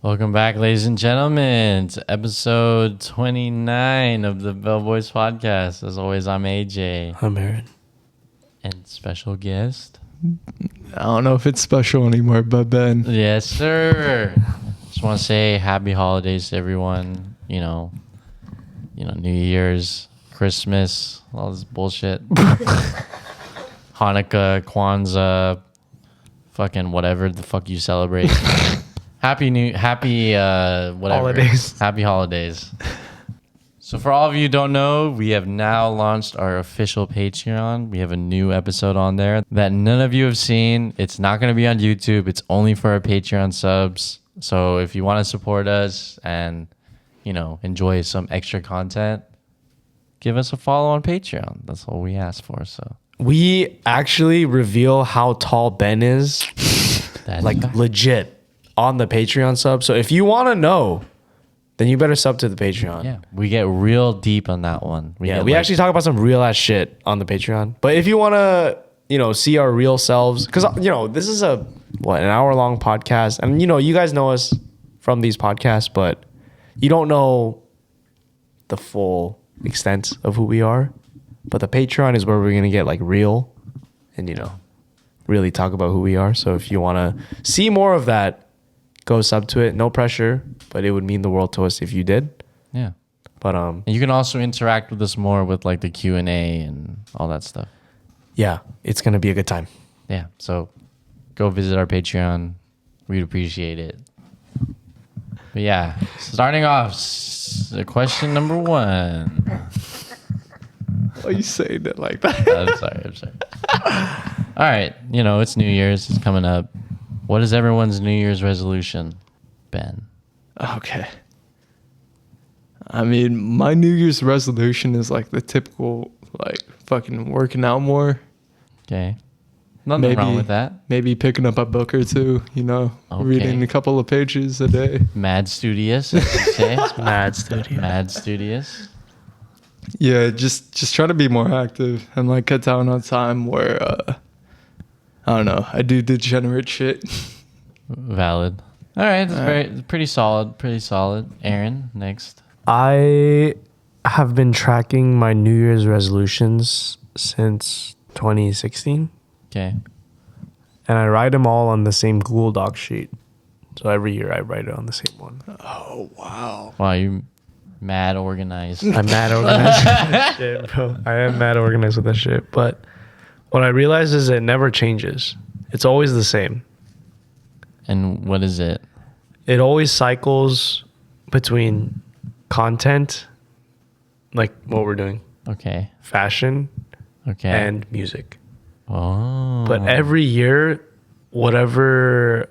Welcome back, ladies and gentlemen, to episode 29 of the Bellowbois podcast. As always, I'm AJ. I'm Aaron. And special guest. I don't know if it's special anymore, but Ben. Yes, sir. Just want to say happy holidays to everyone. You know, New Year's, Christmas, all this bullshit. Hanukkah, Kwanzaa, fucking whatever the fuck you celebrate. Happy whatever. Holidays. Happy holidays. So for all of you who don't know, we have now launched our official Patreon. We have a new episode on there that none of you have seen. It's not going to be on YouTube. It's only for our Patreon subs. So if you want to support us and, enjoy some extra content, give us a follow on Patreon. That's all we ask for. So We actually reveal how tall Ben is, legit, on the Patreon sub. So if you want to know, then you better sub to the Patreon. yeah, we get real deep on that one. We actually talk about some real ass shit on the Patreon. But if you want to, see our real selves, because, this is an hour long podcast. And, you guys know us from these podcasts, but you don't know the full extent of who we are. But the Patreon is where we're going to get real and, really talk about who we are. So if you want to see more of that, go sub to it. No pressure, but it would mean the world to us if you did. Yeah. But And you can also interact with us more with the Q&A and all that stuff. yeah, it's going to be a good time. Yeah. So go visit our Patreon. We'd appreciate it. But yeah, starting off, question number 1. Why are you saying it like that? I'm sorry. All right. It's New Year's. It's coming up. What is everyone's New Year's resolution, Ben? Okay. I mean, my New Year's resolution is the typical, fucking working out more. Okay. Nothing wrong with that. Maybe picking up a book or two, Okay. reading a couple of pages a day. Mad studious, as you say. Mad studio. Mad studious. Yeah, just try to be more active and cut down on time where, I don't know, I do degenerate shit. Valid. All right. That's pretty solid. Pretty solid. Aaron, next. I have been tracking my New Year's resolutions since 2016. Okay. And I write them all on the same Google Doc sheet. So every year I write it on the same one. Oh, wow. Wow, you mad organized. I'm mad organized with that shit, bro. I am mad organized with that shit. But what I realize is it never changes. It's always the same. And what is it? It always cycles between content, like what we're doing, Okay. fashion, Okay. and music. Oh. But every year, whatever,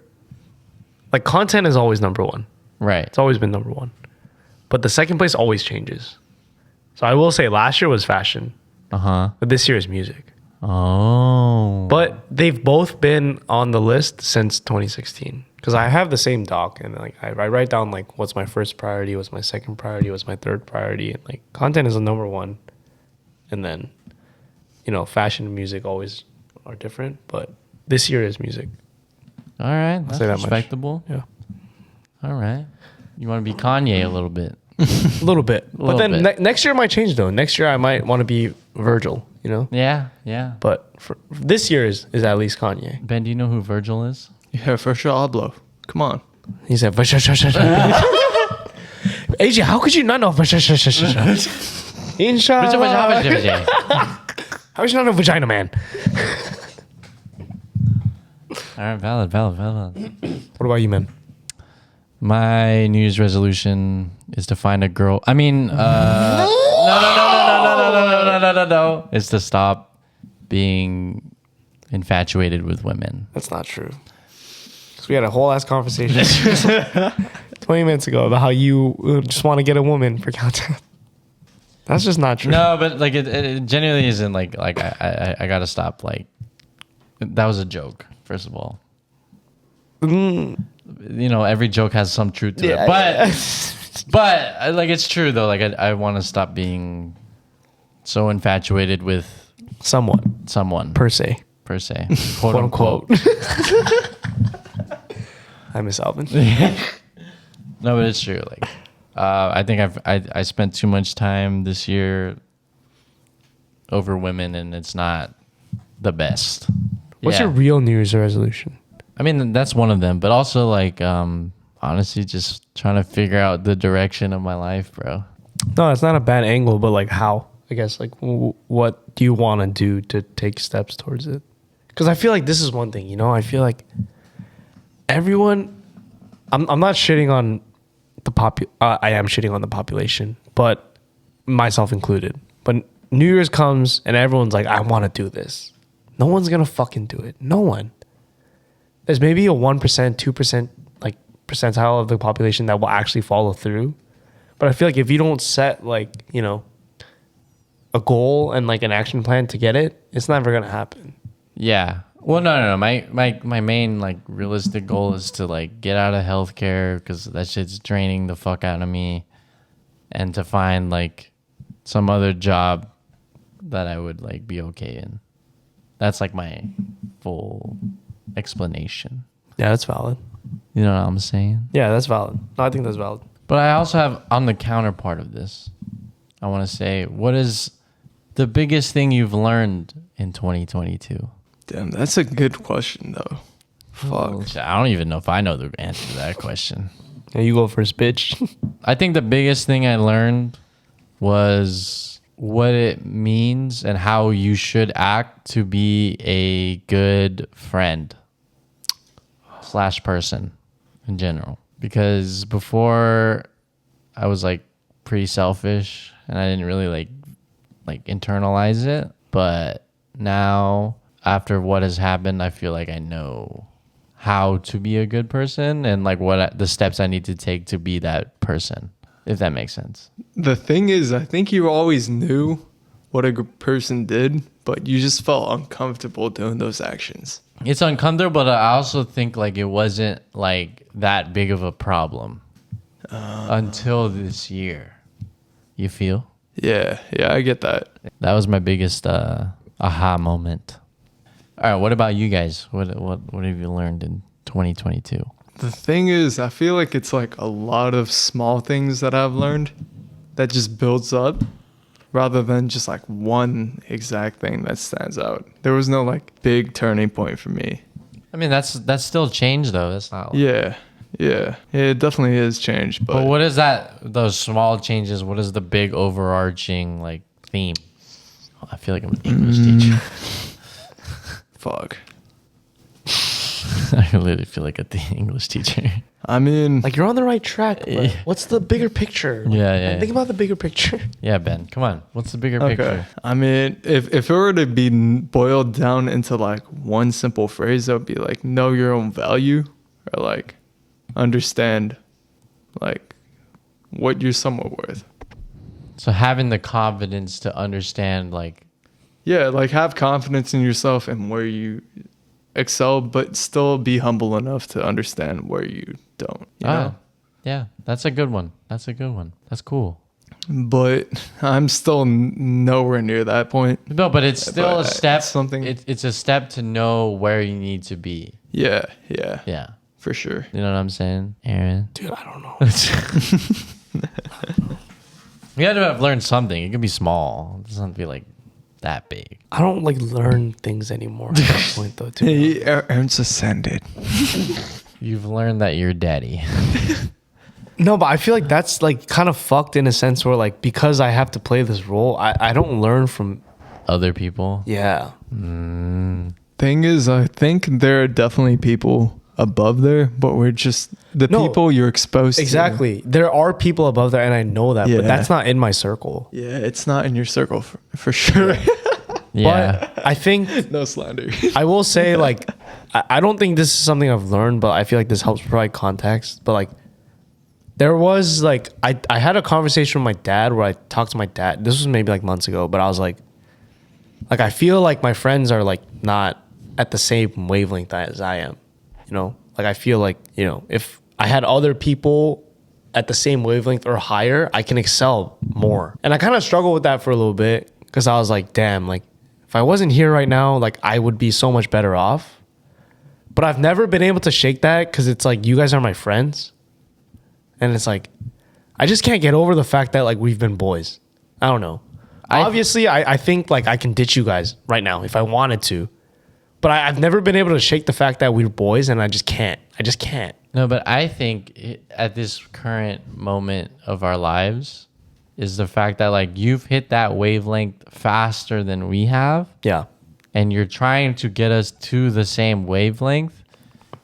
content is always number one. Right. It's always been number one. But the second place always changes. So I will say last year was fashion, Uh-huh. but this year is music. Oh. But they've both been on the list since 2016. Because I have the same doc, and I write down what's my first priority, what's my second priority, what's my third priority, and content is the number one. And then, fashion and music always are different, but this year is music. All right. That's say that much. respectable. Yeah. All right. You want to be Kanye a little bit. A little bit. But Little then bit. next year might change though. Next year I might want to be Virgil, Yeah. Yeah. But for this year is at least Kanye. Ben, do you know who Virgil is? Yeah, for sure, Ablo. Come on. He said, AJ, how could you not know? Inshallah. How is you not know vagina man? All right. Valid. What about you, man? My New Year's resolution is to find a girl. I mean, no. It's to stop being infatuated with women. That's not true. Because we had a whole ass conversation 20 minutes ago about how you just want to get a woman for content. That's just not true. No, but it genuinely isn't I gotta stop. That was a joke, first of all. Every joke has some truth to it. But it's true though. I want to stop being so infatuated with someone Per se. quote unquote. I miss Alvin. No, but it's true. Like, I think I spent too much time this year over women, and it's not the best. What's Yeah. your real New Year's resolution? I mean, that's one of them, but also like, honestly, just trying to figure out the direction of my life, bro. No, it's not a bad angle, but like how? I guess like what do you want to do to take steps towards it? Because I feel like this is one thing, you know. I feel like everyone. I'm not shitting on the I am shitting on the population, but myself included. But New Year's comes and everyone's like, I want to do this. No one's gonna fucking do it. No one. There's maybe a 1%, 2% like percentile of the population that will actually follow through. But I feel like if you don't set like, you know, a goal and like an action plan to get it, it's never gonna happen. Yeah. Well, no. My main like realistic goal is to like get out of healthcare because that shit's draining the fuck out of me, and to find like some other job that I would like be okay in. That's like my full explanation. Yeah, that's valid. You know what I'm saying? Yeah, that's valid. No, I think that's valid. But I also have on the counterpart of this, I want to say, what is the biggest thing you've learned in 2022? Damn, that's a good question though. Fuck. I don't even know if I know the answer to that question. Yeah, you go first, bitch. I think the biggest thing I learned was what it means and how you should act to be a good friend / person in general. Because before I was like pretty selfish and I didn't really like internalize it. But now after what has happened, I feel like I know how to be a good person and like the steps I need to take to be that person, if that makes sense. The thing is, I think you always knew what a good person did, but you just felt uncomfortable doing those actions. It's uncomfortable, but I also think like it wasn't like that big of a problem until this year. You feel? Yeah, I get that. That was my biggest aha moment. All right, what about you guys? What have you learned in 2022? The thing is, I feel like it's like a lot of small things that I've learned that just builds up rather than just like one exact thing that stands out. There was no like big turning point for me. I mean, that's still change though. That's not. Yeah, it definitely is change. But what is that? Those small changes. What is the big overarching like theme? Oh, I feel like I'm an English teacher. Fuck. I literally feel like an English teacher. I mean, Like you're on the right track. But what's the bigger picture? Yeah. Think about the bigger picture. Yeah, Ben, come on. What's the bigger okay. picture? I mean, if it were to be boiled down into like one simple phrase, that would be like know your own value, or like understand like what you're somewhat worth. So having the confidence to understand, like, Yeah, like have confidence in yourself and where you excel, but still be humble enough to understand where you don't. You know? Yeah, that's a good one. That's cool. But I'm still nowhere near that point. No, but it's still a step. Something. It's a step to know where you need to be. Yeah, Yeah, for sure. you know what I'm saying, Aaron? Dude, I don't know. You had to have learned something. It could be small. It doesn't have to be like that big. I don't like learn things anymore at that point though, too. Aaron's ascended. You've learned that you're daddy. No, but I feel like that's like kind of fucked in a sense where like because I have to play this role, I don't learn from Other people. yeah. Thing is, I think there are definitely people above there, but we're just the people you're exposed Exactly. There are people above there and I know that, Yeah. but that's not in my circle. to. Yeah, it's not in your circle for sure. Yeah. But I think No slander. I will say like I don't think this is something I've learned, but I feel like this helps provide context. But like there was like I had a conversation with my dad where I talked to my dad. This was maybe like months ago, but I was like I feel like my friends are like not at the same wavelength as I am. You know? Like I feel like, you know, if I had other people at the same wavelength or higher, I can excel more. And I kind of struggled with that for a little bit because I was like, damn, like if I wasn't here right now, like I would be so much better off. But I've never been able to shake that because it's like you guys are my friends. And it's like, I just can't get over the fact that like we've been boys. I don't know. Obviously, I think like I can ditch you guys right now if I wanted to. But I've never been able to shake the fact that we're boys, and I just can't. I just can't. No, but I think at this current moment of our lives is the fact that like you've hit that wavelength faster than we have. Yeah. And you're trying to get us to the same wavelength.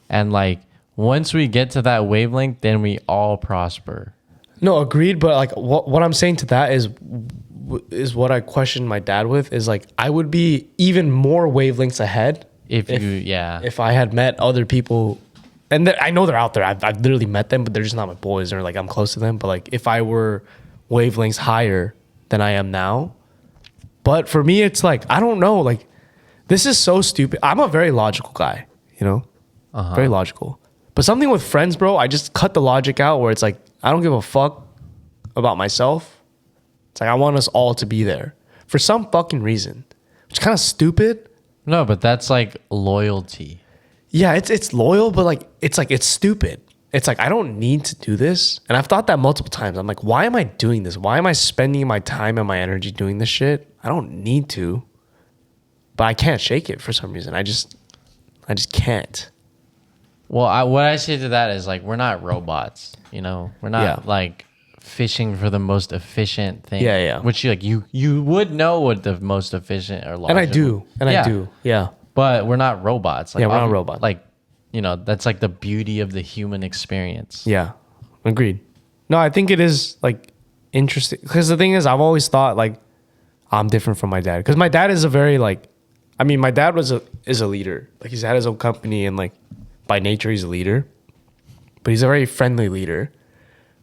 And like once we get to that wavelength, then we all prosper. No, agreed. But like what I'm saying to that is what I questioned my dad with is like I would be even more wavelengths ahead if I had met other people, and I know they're out there. I've literally met them, but they're just not my boys, or like I'm close to them. But like if I were wavelengths higher than I am now, but for me it's like I don't know. Like this is so stupid. I'm a very logical guy, you know, very logical. But something with friends, bro, I just cut the logic out where it's like I don't give a fuck about myself. It's like I want us all to be there for some fucking reason, which is kind of stupid. No, but that's like loyalty. Yeah, it's loyal, but like it's stupid. It's like I don't need to do this. And I've thought that multiple times. I'm like, why am I doing this? Why am I spending my time and my energy doing this shit? I don't need to. But I can't shake it for some reason. I just can't. Well, what I say to that is like we're not robots, you know. We're not like fishing for the most efficient thing. Yeah, yeah. Which you would know what the most efficient or logical. And I do. I do. Yeah. But we're not robots. Like, we're not robots. Like, you know, that's like the beauty of the human experience. Yeah. Agreed. No, I think it is like interesting because the thing is I've always thought like I'm different from my dad because my dad is a very like, I mean, my dad is a leader. Like he's had his own company and like by nature he's a leader, but he's a very friendly leader.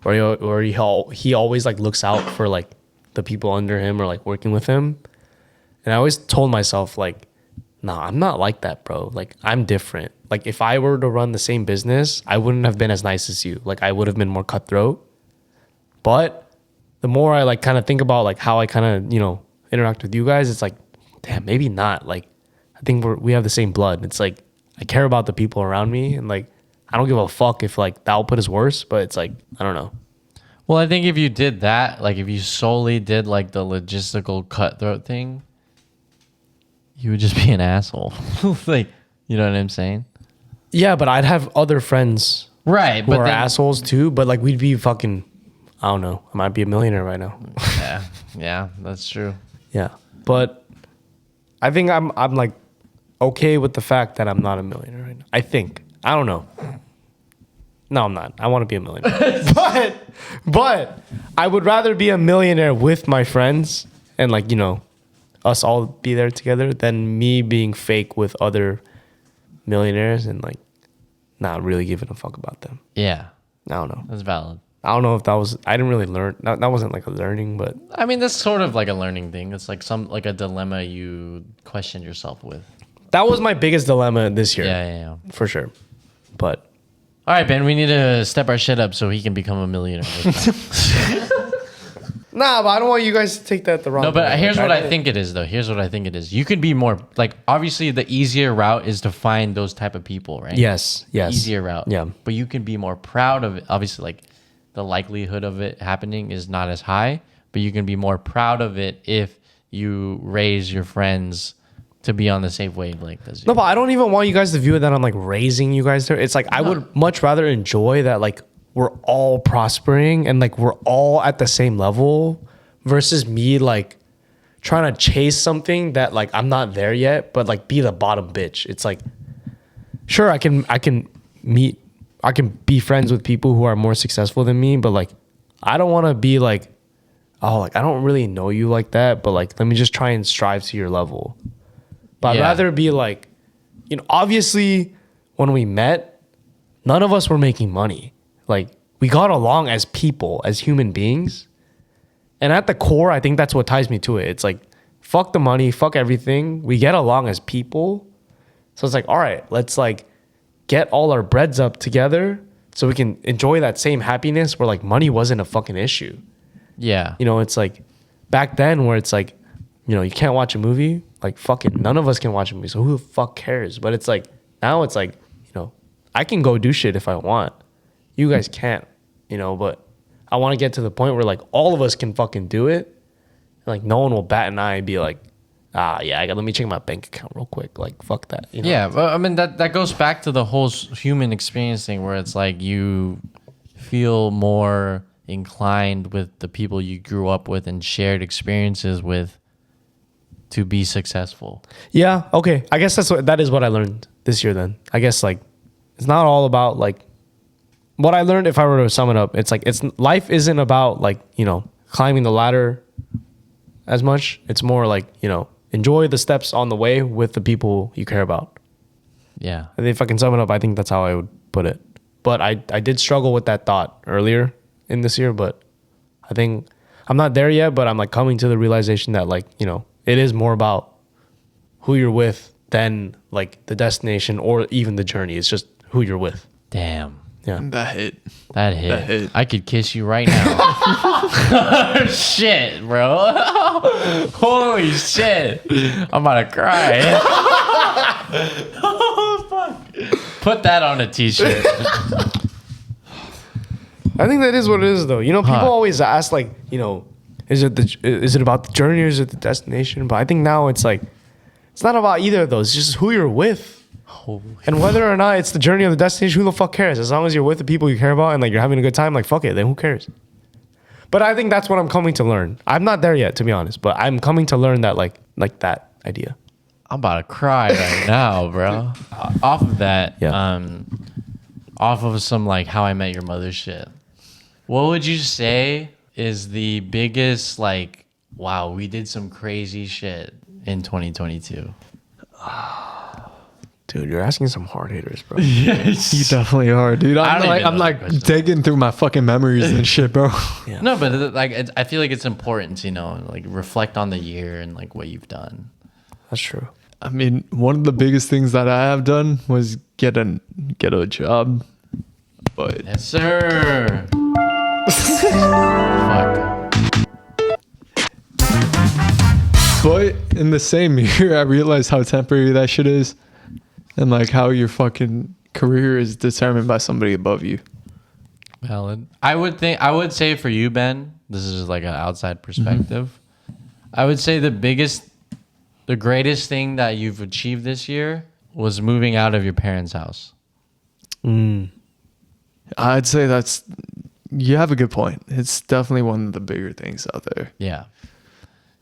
Or he always like looks out for like the people under him or like working with him. And I always told myself like, nah, I'm not like that, bro. Like I'm different. Like if I were to run the same business, I wouldn't have been as nice as you. Like I would have been more cutthroat. But the more I like kind of think about like how I kind of, you know, interact with you guys, it's like, damn, maybe not. Like I think we have the same blood. It's like I care about the people around me and like I don't give a fuck if like the output is worse, but it's like, I don't know. Well, I think if you did that, like if you solely did like the logistical cutthroat thing, you would just be an asshole. Like, you know what I'm saying? Yeah, but I'd have other friends right, who are assholes too, but like we'd be fucking, I don't know. I might be a millionaire right now. Yeah, that's true. Yeah. But I think I'm like okay with the fact that I'm not a millionaire right now. I think. I don't know. No, I'm not. I want to be a millionaire. but I would rather be a millionaire with my friends and like, you know, us all be there together than me being fake with other millionaires and like not really giving a fuck about them. Yeah. I don't know. That's valid. I don't know if that was, I didn't really learn. That wasn't like a learning, but. I mean, that's sort of like a learning thing. It's like like a dilemma you questioned yourself with. That was my biggest dilemma this year. Yeah. For sure. But. All right, Ben, we need to step our shit up so he can become a millionaire. Nah, but I don't want you guys to take that the wrong way. No, but here's what I think it is, though. You could be more, like, obviously the easier route is to find those type of people, right? Yes. Easier route. Yeah. But you can be more proud of it. Obviously, like, the likelihood of it happening is not as high, but you can be more proud of it if you raise your friends to be on the same wavelength as you. No, but I don't even want you guys to view it that I'm like raising you guys there. It's like I would much rather enjoy that like we're all prospering and like we're all at the same level versus me like trying to chase something that like I'm not there yet, but like be the bottom bitch. It's like sure I can be friends with people who are more successful than me, but like I don't want to be like, oh, like I don't really know you like that, but like let me just try and strive to your level. But I'd rather be like, you know, obviously when we met, none of us were making money. Like we got along as people, as human beings. And at the core, I think that's what ties me to it. It's like, fuck the money, fuck everything. We get along as people. So it's like, all right, let's like get all our breads up together so we can enjoy that same happiness where like money wasn't a fucking issue. Yeah. You know, it's like back then where it's like, you know, you can't watch a movie. Like, fuck it. None of us can watch a movie. So who the fuck cares? But it's like, now it's like, you know, I can go do shit if I want. You guys can't. but I want to get to the point where like all of us can fucking do it. Like no one will bat an eye and be like, let me check my bank account real quick. Like fuck that. Yeah, but I mean that goes back to the whole human experience thing where it's like you feel more inclined with the people you grew up with and shared experiences with to be successful. Yeah. Okay. I guess that is what I learned this year. Then I guess like it's not all about like what I learned. If I were to sum it up, it's like life isn't about like climbing the ladder as much. It's more like enjoy the steps on the way with the people you care about. Yeah. And if I can sum it up, I think that's how I would put it. But I did struggle with that thought earlier in this year, but I think I'm not there yet, but I'm like coming to the realization that like, it is more about who you're with than like the destination or even the journey. It's just who you're with. Damn. Yeah. That hit. That hit. I could kiss you right now. Shit, bro. Holy shit. I'm about to cry. Oh, fuck. Put that on a t-shirt. I think that is what it is though. People always ask like, is it about the journey or is it the destination? But I think now it's like, it's not about either of those. It's just who you're with. And whether or not it's the journey or the destination, who the fuck cares? As long as you're with the people you care about and like you're having a good time, like fuck it, then who cares? But I think that's what I'm coming to learn. I'm not there yet, to be honest, but I'm coming to learn that like that idea. I'm about to cry right now, bro. Off of that, off of some like How I Met Your Mother shit. What would you say is the biggest like, wow, we did some crazy shit in 2022? Dude, you're asking some hard hitters, bro. Yes. You definitely are, dude. I'm like digging through my fucking memories and shit, bro. Yeah. No, but like I feel like it's important to like reflect on the year and like what you've done. That's true. I mean, one of the biggest things that I have done was get a job. But Yes, sir. Fuck. But in the same year, I realized how temporary that shit is. And like how your fucking career is determined by somebody above you. Valid. I would say for you, Ben, this is like an outside perspective. I would say the greatest thing that you've achieved this year was moving out of your parents' house. I'd say you have a good point. It's definitely one of the bigger things out there. Yeah.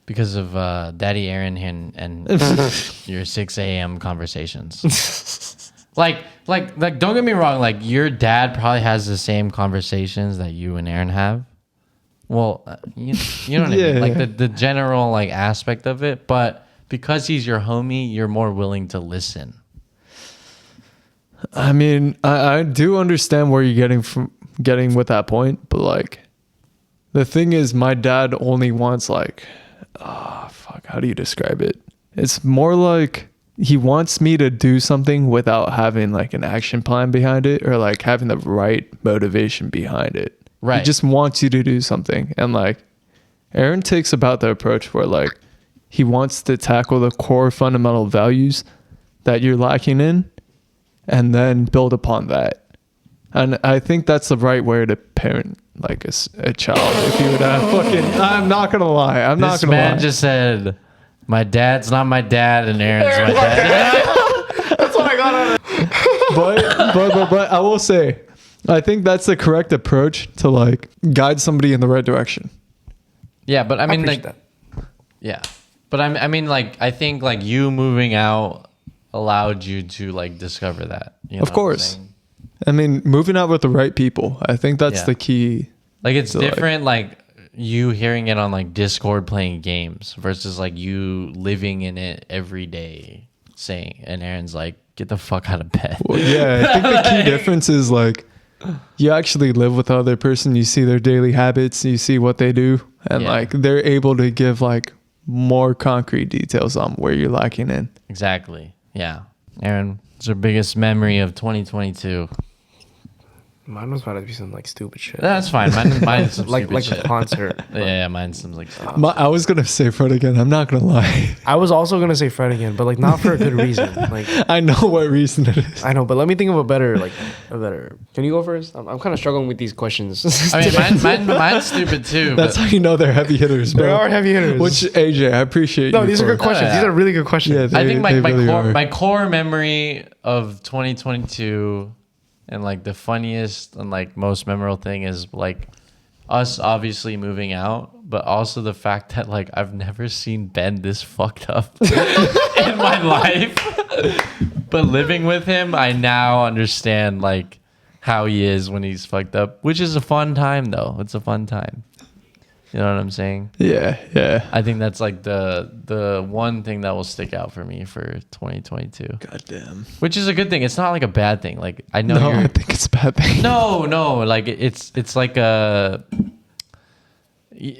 Because of Daddy Aaron and your 6 a.m. conversations. like, don't get me wrong. Like, your dad probably has the same conversations that you and Aaron have. Well, you know what I mean? Like, the general, like, aspect of it. But because he's your homie, you're more willing to listen. I mean, I do understand where you're getting with that point. But, like, the thing is, my dad only wants, like... how do you describe it? It's more like he wants me to do something without having like an action plan behind it or like having the right motivation behind it. Right. He just wants you to do something. And like Aaron takes about the approach where like he wants to tackle the core fundamental values that you're lacking in and then build upon that. And I think that's the right way to parent like a child. If you would have I'm not gonna lie. This man just said, "My dad's not my dad, and Aaron's my dad." That's what I got on it. But I will say, I think that's the correct approach to like guide somebody in the right direction. Yeah, but I mean, like, that. yeah, but I mean, like, I think like you moving out allowed you to like discover that. You know Of course. I mean, moving out with the right people. I think that's the key. Like, it's different, like, you hearing it on, like, Discord playing games versus, like, you living in it every day saying, and Aaron's like, get the fuck out of bed. Well, yeah, I think the key difference is, like, you actually live with the other person. You see their daily habits. You see what they do. And, like, they're able to give, like, more concrete details on where you're lacking in. Exactly. Yeah. Aaron, what's your biggest memory of 2022? Mine was about to be some like stupid shit. That's fine. Mine's some like stupid shit. a concert. Yeah, mine's some like. I was gonna say Fred again. I'm not gonna lie. I was also gonna say Fred again, but like not for a good reason. Like I know what reason it is. I know, but let me think of a better. Can you go first? I'm kind of struggling with these questions. I mean, mine's stupid too. That's how you know they're heavy hitters, bro. They are heavy hitters. Which AJ, I appreciate. No, you these are for. good questions. Yeah. These are really good questions. Yeah, I think my really are. my core memory of 2022 and like the funniest and like most memorable thing is like us obviously moving out, but also the fact that like I've never seen Ben this fucked up in my life. But living with him, I now understand like how he is when he's fucked up, which is a fun time though. It's a fun time. You know what I'm saying? Yeah. I think that's like the one thing that will stick out for me for 2022. Goddamn. Which is a good thing. It's not like a bad thing. Like I know No, you're I think it's a bad thing. No, like it's like a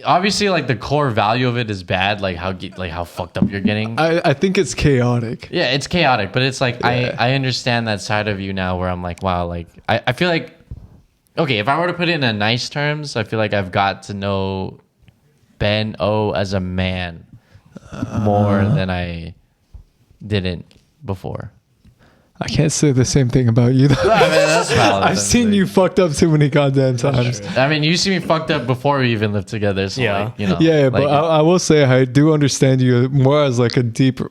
obviously like the core value of it is bad, like how fucked up you're getting. I think it's chaotic. Yeah, it's chaotic, but it's like Yeah. I understand that side of you now where I'm like, wow, like I feel like okay, if I were to put it in a nice terms, I feel like I've got to know Ben O as a man more than I didn't before. I can't say the same thing about you though. I mean, that's valid. I've seen you fucked up too many goddamn times. I mean, you see me fucked up before we even lived together. So Yeah. like, you know. Yeah, like, but I will say I do understand you more as like a deeper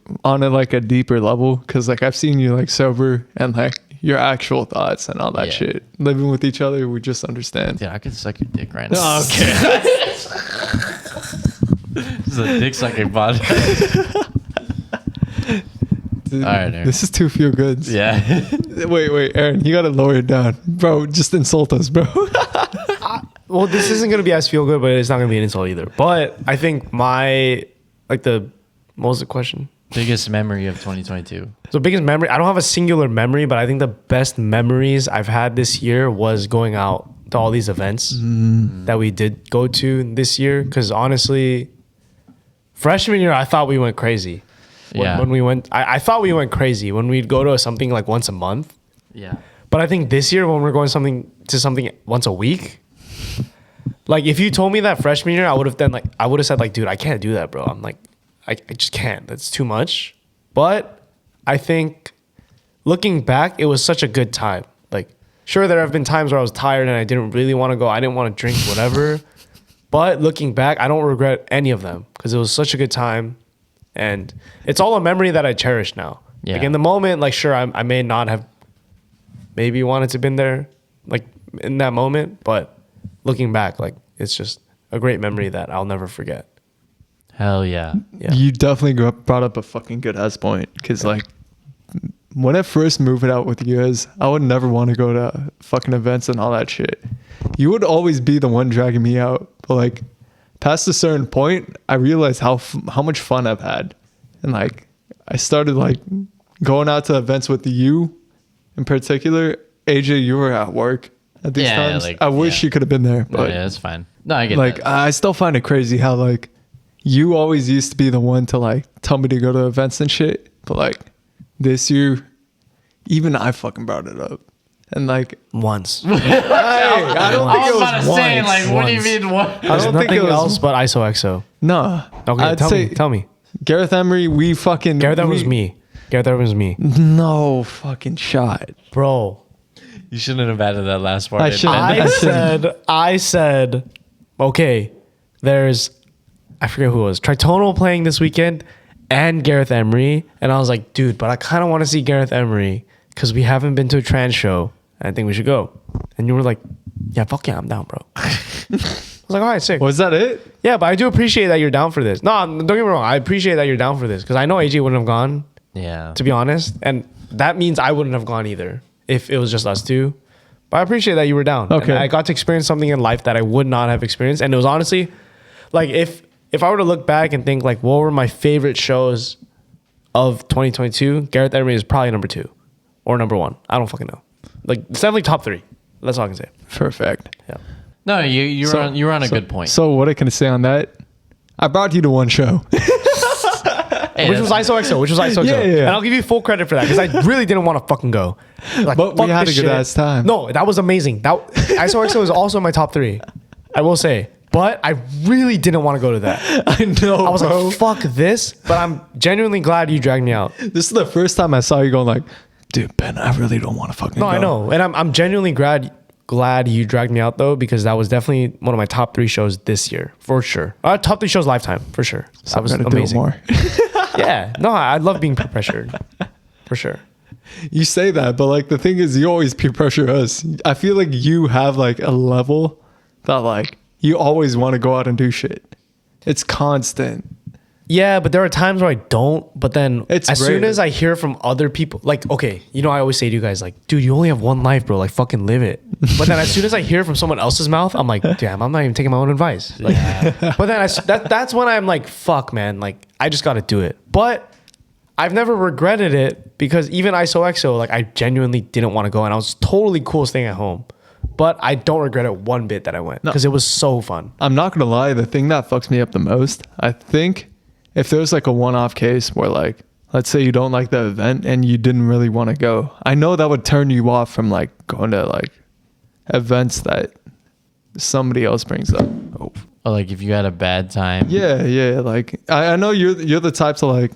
level because like I've seen you like sober and like your actual thoughts and all that Yeah. shit. Living with each other, we just understand. dude, I could suck your dick right now. Oh, okay. This is a dick sucking podcast. Dude, All right, Aaron. this is too feel goods. Yeah. Wait, Aaron, you gotta lower it down, bro. Just insult us, bro. Well, this isn't gonna be as feel good, but it's not gonna be an insult either. But I think what was the question? Biggest memory of 2022. So biggest memory, I don't have a singular memory, but I think the best memories I've had this year was going out to all these events that we did go to this year. Because honestly, freshman year, I thought we went crazy. Yeah. When we went, I thought we went crazy when we'd go to something like once a month. Yeah. But I think this year when we're going to something once a week, like if you told me that freshman year, I would have said like, dude, I can't do that, bro. I'm like, I just can't. That's too much. But I think looking back, it was such a good time. Like, sure, there have been times where I was tired and I didn't really want to go. I didn't want to drink, whatever. But looking back, I don't regret any of them because it was such a good time. And it's all a memory that I cherish now. Yeah. Like in the moment, like sure, I may not have maybe wanted to been there like in that moment. But looking back, like it's just a great memory that I'll never forget. Hell yeah. Yeah. You definitely brought up a fucking good ass point because like when I first moved out with you guys, I would never want to go to fucking events and all that shit. You would always be the one dragging me out, but like past a certain point, I realized how much fun I've had, and like I started like going out to events with you, in particular. AJ, you were at work at these Yeah, times. like, I wish yeah. you could have been there, No, but yeah, that's fine. No, I get like that. I still find it crazy how like you always used to be the one to like tell me to go to events and shit, but like this year even I fucking brought it up and like Once. I don't I think was it about was to say, once. like, what do you Once. mean? What? I There's don't think nothing it was else but ISOXO. no. Okay, I'd tell me. Gareth Emery, we fucking Gareth, that was me. Gareth, that was me. No fucking shot. Bro, You shouldn't have added that last part. I in. shouldn't. I said, okay, there's, I forget who it was, Tritonal playing this weekend and Gareth Emery. And I was like, dude, but I kind of want to see Gareth Emery because we haven't been to a trans show. And I think we should go. And you were like, yeah, fuck yeah, I'm down, bro. I was like, all right, sick. Was that it? Yeah, but I do appreciate that you're down for this. No, don't get me wrong. I appreciate that you're down for this because I know AJ wouldn't have gone, Yeah. to be honest. And that means I wouldn't have gone either if it was just us two. But I appreciate that you were down. Okay. And I got to experience something in life that I would not have experienced. And it was honestly, like, if I were to look back and think, like, what were my favorite shows of 2022, Gareth Emery is probably number 2 or number 1. I don't fucking know. Like, it's definitely top 3. That's all I can say. Perfect. Yeah. No, you were on a good point. So what I can say on that, I brought you to one show. Which was ISOXO. Yeah. And I'll give you full credit for that because I really didn't want to fucking go. Like, But fuck we had this a good shit. ass time. No, that was amazing. That ISOXO is also in my top 3. I will say. But I really didn't want to go to that. I know. I was bro. like, fuck this. But I'm genuinely glad you dragged me out. This is the first time I saw you going like, dude, Ben, I really don't want to fucking No, go. I know. And I'm genuinely glad you dragged me out though, because that was definitely one of my top 3 shows this year, for sure. Top 3 shows lifetime, for sure. So That was I'm gonna amazing. do it more. Yeah. No, I love being peer pressured. For sure. You say that, but like the thing is, you always peer pressure us. I feel like you have like a level that like you always want to go out and do shit. It's constant. Yeah, but there are times where I don't. But then It's as rare. soon as I hear from other people, like, okay, I always say to you guys, like, dude, you only have one life, bro. Like, fucking live it. But then as soon as I hear from someone else's mouth, I'm like, damn, I'm not even taking my own advice. Like, but then that's when I'm like, fuck, man. Like, I just got to do it. But I've never regretted it because even ISOXO, like, I genuinely didn't want to go. And I was totally cool staying at home. But I don't regret it one bit that I went because it was so fun. I'm not gonna lie, the thing that fucks me up the most, I think if there's like a one-off case where like, let's say you don't like the event and you didn't really want to go, I know that would turn you off from like going to like events that somebody else brings up. Oh. Or like if you had a bad time. Yeah. Like I know you're the type to like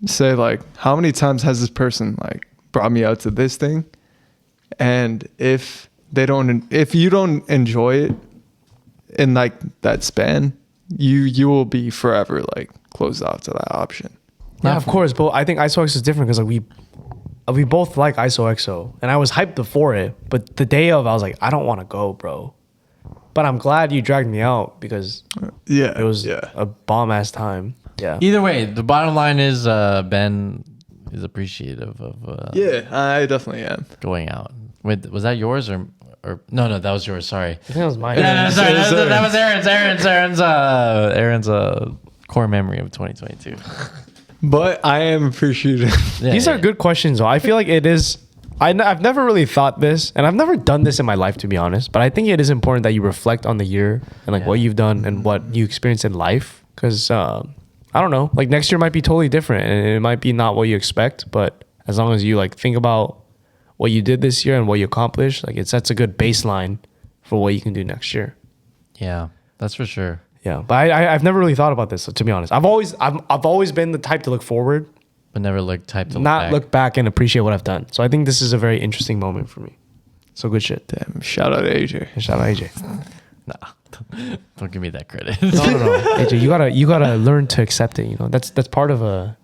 say like, how many times has this person like brought me out to this thing? And if you don't enjoy it in like that span, you will be forever like closed off to that option. Yeah, of course. But I think ISOXO is different because like we both like ISOXO, and I was hyped before it. But the day of, I was like, I don't want to go, bro. But I'm glad you dragged me out because Yeah, it was a bomb ass time. Yeah. Either way, the bottom line is Ben is appreciative of Yeah, I definitely am. going out. Wait, was that yours or no, that was yours. Sorry. I think that was mine. Yeah, no, sorry, It was that was Aaron's core memory of 2022. But I am appreciative. Yeah, These are good questions, though. I feel like it is. I've never really thought this, and I've never done this in my life, to be honest. But I think it is important that you reflect on the year and like what you've done and what you experienced in life. Because I don't know, like next year might be totally different, and it might be not what you expect. But as long as you like think about what you did this year and what you accomplished, like it sets a good baseline for what you can do next year. Yeah, that's for sure. Yeah, but I've never really thought about this, to be honest. I've always been the type to look forward, But never type to not look back and appreciate what I've done. So I think this is a very interesting moment for me. So good shit. Damn, shout out to AJ. And shout out AJ. Nah, don't give me that credit. No. AJ, you gotta learn to accept it. That's part of a.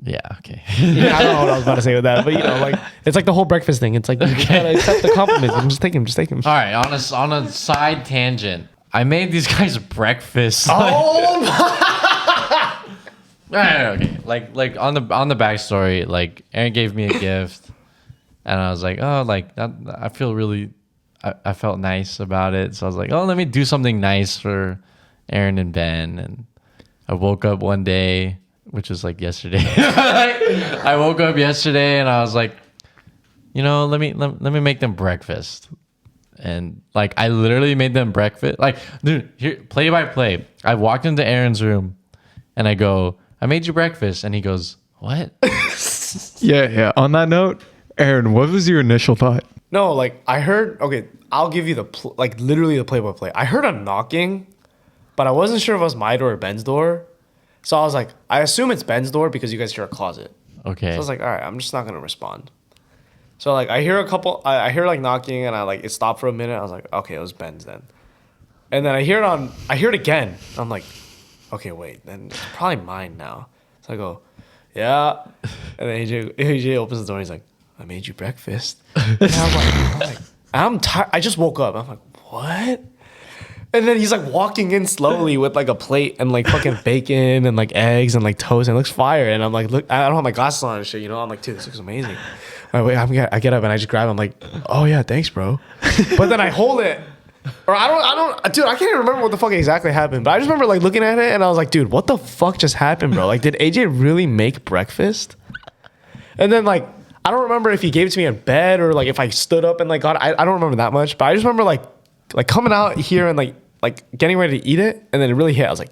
Yeah, okay. Yeah, I don't know what I was about to say with that, but like it's like the whole breakfast thing. It's like you just gotta accept the compliment. Just take him. All right, on a side tangent, I made these guys breakfast. Oh Okay. Like on the backstory, like Aaron gave me a gift, and I was like, oh, like that, I feel really, I felt nice about it. So I was like, oh, let me do something nice for Aaron and Ben. And I woke up one day, which was like yesterday. I woke up yesterday and I was like, let me make them breakfast. And like I literally made them breakfast. Like, dude, here, play by play. I walked into Aaron's room and I go, I made you breakfast. And he goes, what? Yeah. On that note, Aaron, what was your initial thought? no, like I heard. Okay, I'll give you literally the play-by-play. I heard a knocking, but I wasn't sure if it was my door or Ben's door. So I was like, I assume it's Ben's door because you guys hear a closet. Okay. So I was like, all right, I'm just not gonna respond. So like I hear I hear like knocking and it stopped for a minute. I was like, okay, it was Ben's then. And then I hear it again. I'm like, okay, wait, then it's probably mine now. So I go, yeah. And then AJ opens the door and he's like, I made you breakfast. And I'm like, I'm tired. I just woke up. I'm like, what? And then he's like walking in slowly with like a plate and like fucking bacon and like eggs and like toast and it looks fire. And I'm like, look, I don't have my glasses on and shit, I'm like, dude, this looks amazing. All right, wait, I get up and I just grab it. I'm like, oh yeah, thanks, bro. But then I hold it. Or I don't, dude, I can't even remember what the fuck exactly happened. But I just remember like looking at it and I was like, dude, what the fuck just happened, bro? Like, did AJ really make breakfast? And then like, I don't remember if he gave it to me in bed or like if I stood up and like got it. I don't remember that much. But I just remember like coming out here and like getting ready to eat it. And then it really hit. I was like,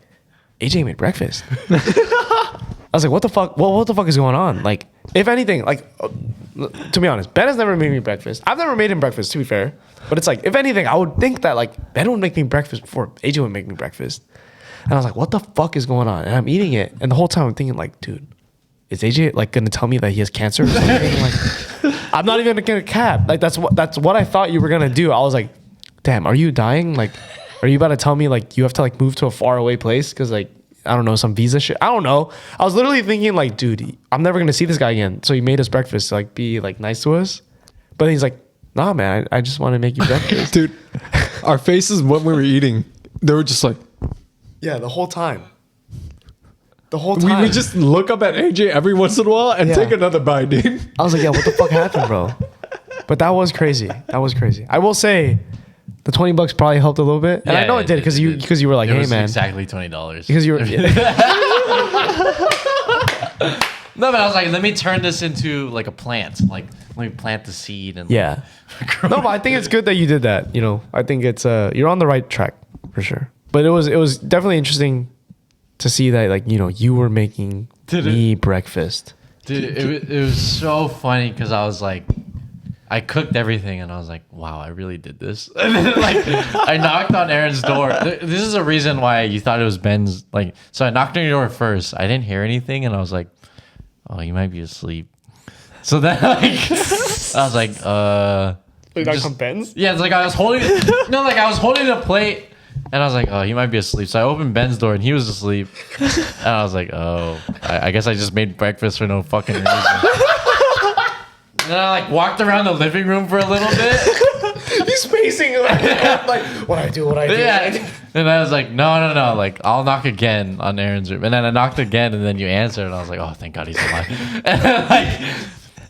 AJ made breakfast. I was like, what the fuck? What the fuck is going on? Like, if anything, like, to be honest, Ben has never made me breakfast. I've never made him breakfast, to be fair. But it's like, if anything, I would think that like Ben would make me breakfast before AJ would make me breakfast. And I was like, what the fuck is going on? And I'm eating it, and the whole time I'm thinking like, dude, is AJ like gonna tell me that he has cancer or something? Like, I'm not even gonna get a cab. Like that's what I thought you were gonna do. I was like, damn, are you dying? Like, are you about to tell me like you have to like move to a far away place because like I don't know, some visa shit? I don't know. I was literally thinking like, dude, I'm never gonna see this guy again. So he made us breakfast to like be like nice to us. But he's like, nah, man, I just want to make you breakfast. Dude, our faces when we were eating, they were just like, yeah, the whole time. The whole time. we just look up at AJ every once in a while and take another bite, dude. I was like, yeah, what the fuck happened, bro? But that was crazy. That was crazy. I will say, the $20 probably helped a little bit, and I know it did because you were like, It hey was man, exactly $20. because you were. No, but I was like, let me turn this into like a plant. Like, let me plant the seed and Yeah. No, but I think it's good that you did that. You know, I think it's you're on the right track for sure. But it was definitely interesting to see that like you were making me breakfast. Dude, it was so funny because I was like, I cooked everything and I was like, wow, I really did this. And then like I knocked on Aaron's door. This is a reason why you thought it was Ben's. Like, so I knocked on your door first. I didn't hear anything and I was like, oh, you might be asleep. So then like I was like, Wait, knocked on Ben's? yeah, it's like I was holding I was holding a plate and I was like, oh, he might be asleep. So I opened Ben's door and he was asleep. And I was like, oh, I guess I just made breakfast for no fucking reason. And then I like walked around the living room for a little bit. He's pacing like what I do. Yeah. And I was like, no. Like, I'll knock again on Aaron's room. And then I knocked again and then you answered. And I was like, oh, thank God he's alive.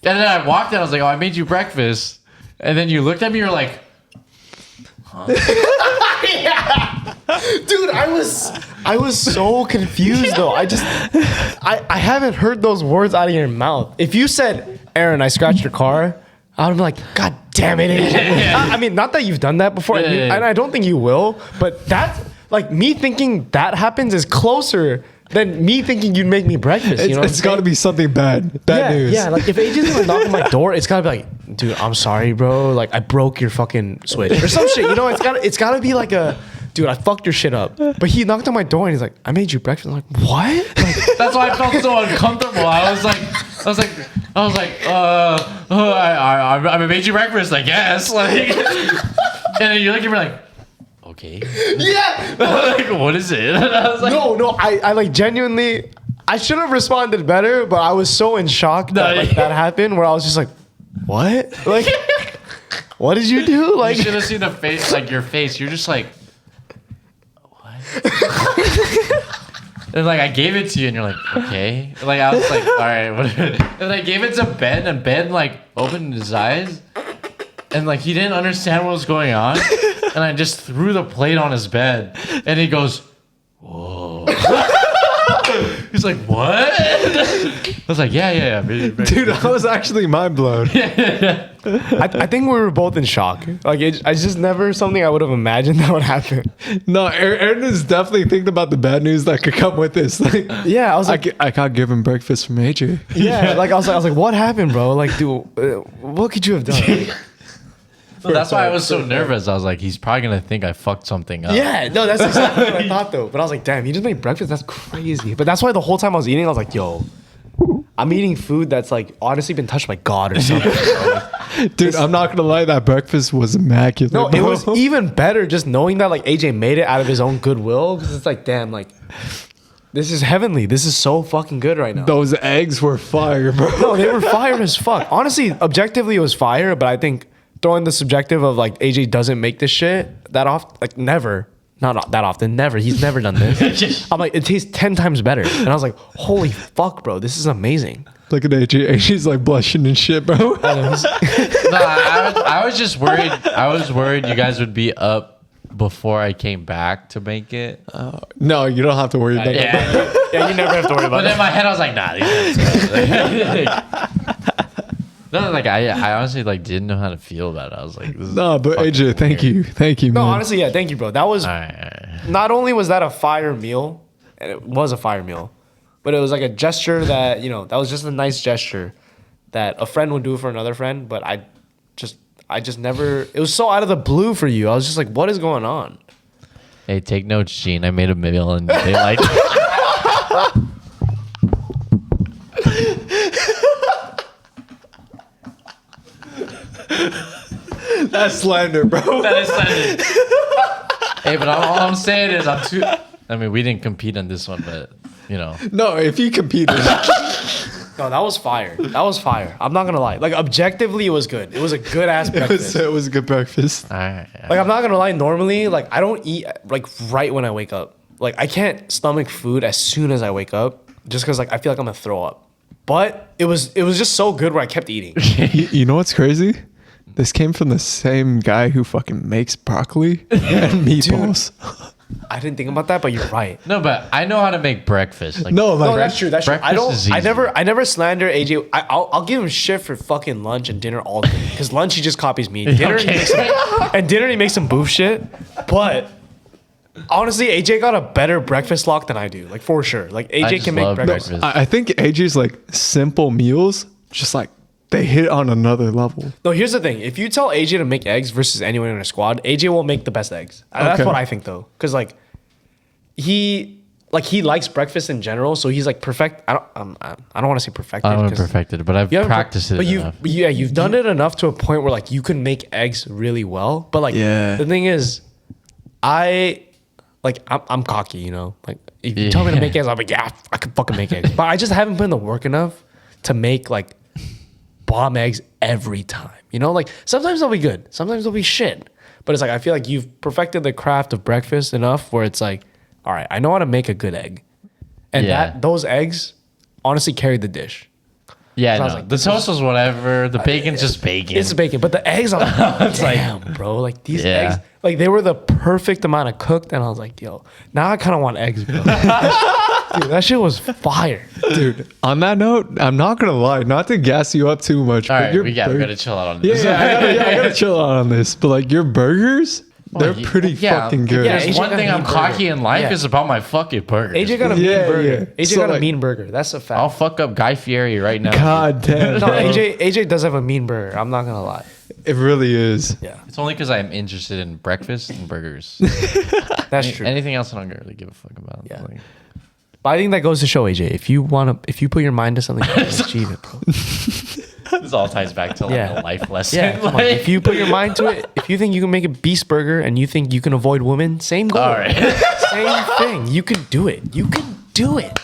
And then I walked in. I was like, oh, I made you breakfast. And then you looked at me. You're like, huh? Yeah. Dude, I was so confused though. I haven't heard those words out of your mouth. If you said, Aaron, I scratched your car, I would be like, God damn it, AJ. Yeah. I mean, not that you've done that before, and I don't think you will, but that's like me thinking that happens is closer than me thinking you'd make me breakfast. You know, It's got to be something bad news. Yeah, like if AJ's gonna knock on my door, it's gotta be like, dude, I'm sorry, bro. Like I broke your fucking switch or some shit. You know, it's gotta be like a, dude, I fucked your shit up. But he knocked on my door and he's like, I made you breakfast. I'm like, what? Like, That's why I felt so uncomfortable. I was like, I made you breakfast, I guess. Like, and then you look at me like, okay. yeah. Like, what is it? And I was like, No, I like genuinely, I should have responded better, but I was so in shock that like that happened where I was just like, what? Like, what did you do? Like, you should have seen the face, like your face. You're just like, what? And like I gave it to you, and you're like, okay. Like I was like, all right. And I gave it to Ben, and Ben like opened his eyes, and like he didn't understand what was going on, and I just threw the plate on his bed, and he goes, whoa. He's like, what? I was like, yeah. Dude, I was actually mind blown. I think we were both in shock. Like, it's just never something I would have imagined that would happen. No, Aaron is definitely thinking about the bad news that could come with this. Like, Yeah, I was like, I can't give him breakfast from AJ. yeah, like I was like, what happened, bro? Like, dude, what could you have done? So that's why I was so nervous. I was like, he's probably gonna think I fucked something up. Yeah, no, that's exactly what I thought though. But I was like, damn, you just made breakfast. That's crazy. But that's why the whole time I was eating, I was like, yo, I'm eating food that's like honestly been touched by God or something. Dude, I'm not gonna lie, that breakfast was immaculate. No, it bro. was even better just knowing that like AJ made it out of his own goodwill. Because it's like, damn, like this is heavenly. This is so fucking good right now. Those eggs were fire, bro. No, they were fire as fuck. Honestly, objectively, it was fire. But I think throwing the subjective of like AJ doesn't make this shit that often, like never. Not that often, never. He's never done this. I'm like, it tastes 10 times better. And I was like, holy fuck, bro, this is amazing. Look at AJ. AJ's like blushing and shit, bro. No, I was just worried. I was worried you guys would be up before I came back to make it. No, you don't have to worry about that. Yeah, you never have to worry about But in my head, I was like, nah, these guys. No, like I honestly like didn't know how to feel about it. I was like, this is No, but fucking AJ, weird. thank you, No, man. honestly, yeah, thank you, bro. That was All right. not only was that a fire meal, and it was a fire meal, but it was like a gesture that that was just a nice gesture that a friend would do for another friend. But I just never. It was so out of the blue for you. I was just like, what is going on? Hey, take notes, Gene. I made a meal and they liked it. That's slander, bro. That is slander. Hey, but all I'm saying is I'm too. I mean, we didn't compete on this one, but No, if you competed. No, that was fire. That was fire. I'm not gonna lie. Like objectively, it was good. It was a good ass breakfast. it was a good breakfast. all right. Like I'm not gonna lie. Normally, like I don't eat like right when I wake up. Like I can't stomach food as soon as I wake up, just because like I feel like I'm gonna throw up. But it was just so good where I kept eating. You know what's crazy? This came from the same guy who fucking makes broccoli and meatballs. I didn't think about that, but you're right. No, but I know how to make breakfast. Like, No, like No, that's true. That's true. breakfast is easy. I never slander AJ. I'll give him shit for fucking lunch and dinner all day. Because lunch he just copies me. Dinner he makes dinner he makes some boof shit. But honestly, AJ got a better breakfast lock than I do. Like for sure. Like AJ just can make love breakfast. breakfast. I think AJ's like simple meals, just like they hit on another level. No, here's the thing. If you tell AJ to make eggs versus anyone in a squad, AJ will make the best eggs. That's Okay. what I think though. Because like he likes breakfast in general, so he's like perfect. I don't want to say perfected. I haven't 'cause perfected it, but I've you haven't practiced it But enough. you've done it enough to a point where like you can make eggs really well. But like Yeah. the thing is, I'm cocky, Like if you tell me to make eggs, I'm like, yeah, I could fucking make eggs. But I just haven't put in the work enough to make like bomb eggs every time. Like sometimes they'll be good, sometimes they'll be shit. But it's like I feel like you've perfected the craft of breakfast enough where it's like, all right, I know how to make a good egg, and Yeah. those eggs honestly carried the dish. Yeah, So I no, was like, the this toast was whatever. The bacon's just bacon. It's bacon, but the eggs, I'm like, damn, bro. Like these Yeah. eggs, like they were the perfect amount of cooked, and I was like, yo, now I kind of want eggs, bro. Dude, that shit was fire. Dude, on that note, I'm not gonna lie, not to gas you up too much, All but right, your we gotta chill out on Yeah, this. I gotta chill out on this. But like your burgers, they're Well, pretty yeah, fucking good. yeah, There's AJ one got thing a I'm mean burger. cocky in life Yeah. is about my fucking burgers. AJ got a mean Yeah, burger. yeah. AJ So, got a like- mean burger. That's a fact. I'll fuck up Guy Fieri right now. God damn. no, bro. AJ does have a mean burger. I'm not gonna lie. It really is. Yeah, It's only because I'm interested in breakfast and burgers. that's true. Anything else I don't really give a fuck about. Yeah. Like, But I think that goes to show, AJ, if you put your mind to something, you can achieve it, bro. this all ties back to like Yeah. a life lesson. Yeah, come on. Like- If you put your mind to it, if you think you can make a beast burger and you think you can avoid women, same goal. All right. Same thing. You can do it. You can do it.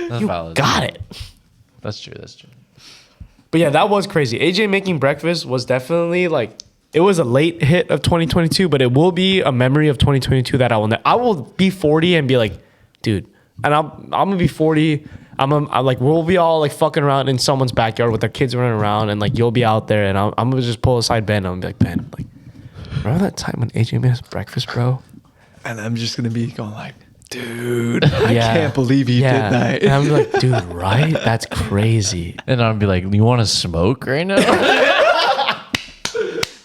That's You valid. got it. That's true. That's true. But yeah, that was crazy. AJ making breakfast was definitely like, it was a late hit of 2022, but it will be a memory of 2022 that I will be 40 and be like, dude, and I'm gonna be 40. I'm like, we'll be all like fucking around in someone's backyard with their kids running around, and like you'll be out there, and I'm gonna just pull aside Ben. And I'm gonna be like, Ben, like, remember that time when AJ made us breakfast, bro? And I'm just gonna be going like, dude, I can't believe you yeah. did that. And I'm like, dude, right? That's crazy. And I'll be like, you want to smoke right now?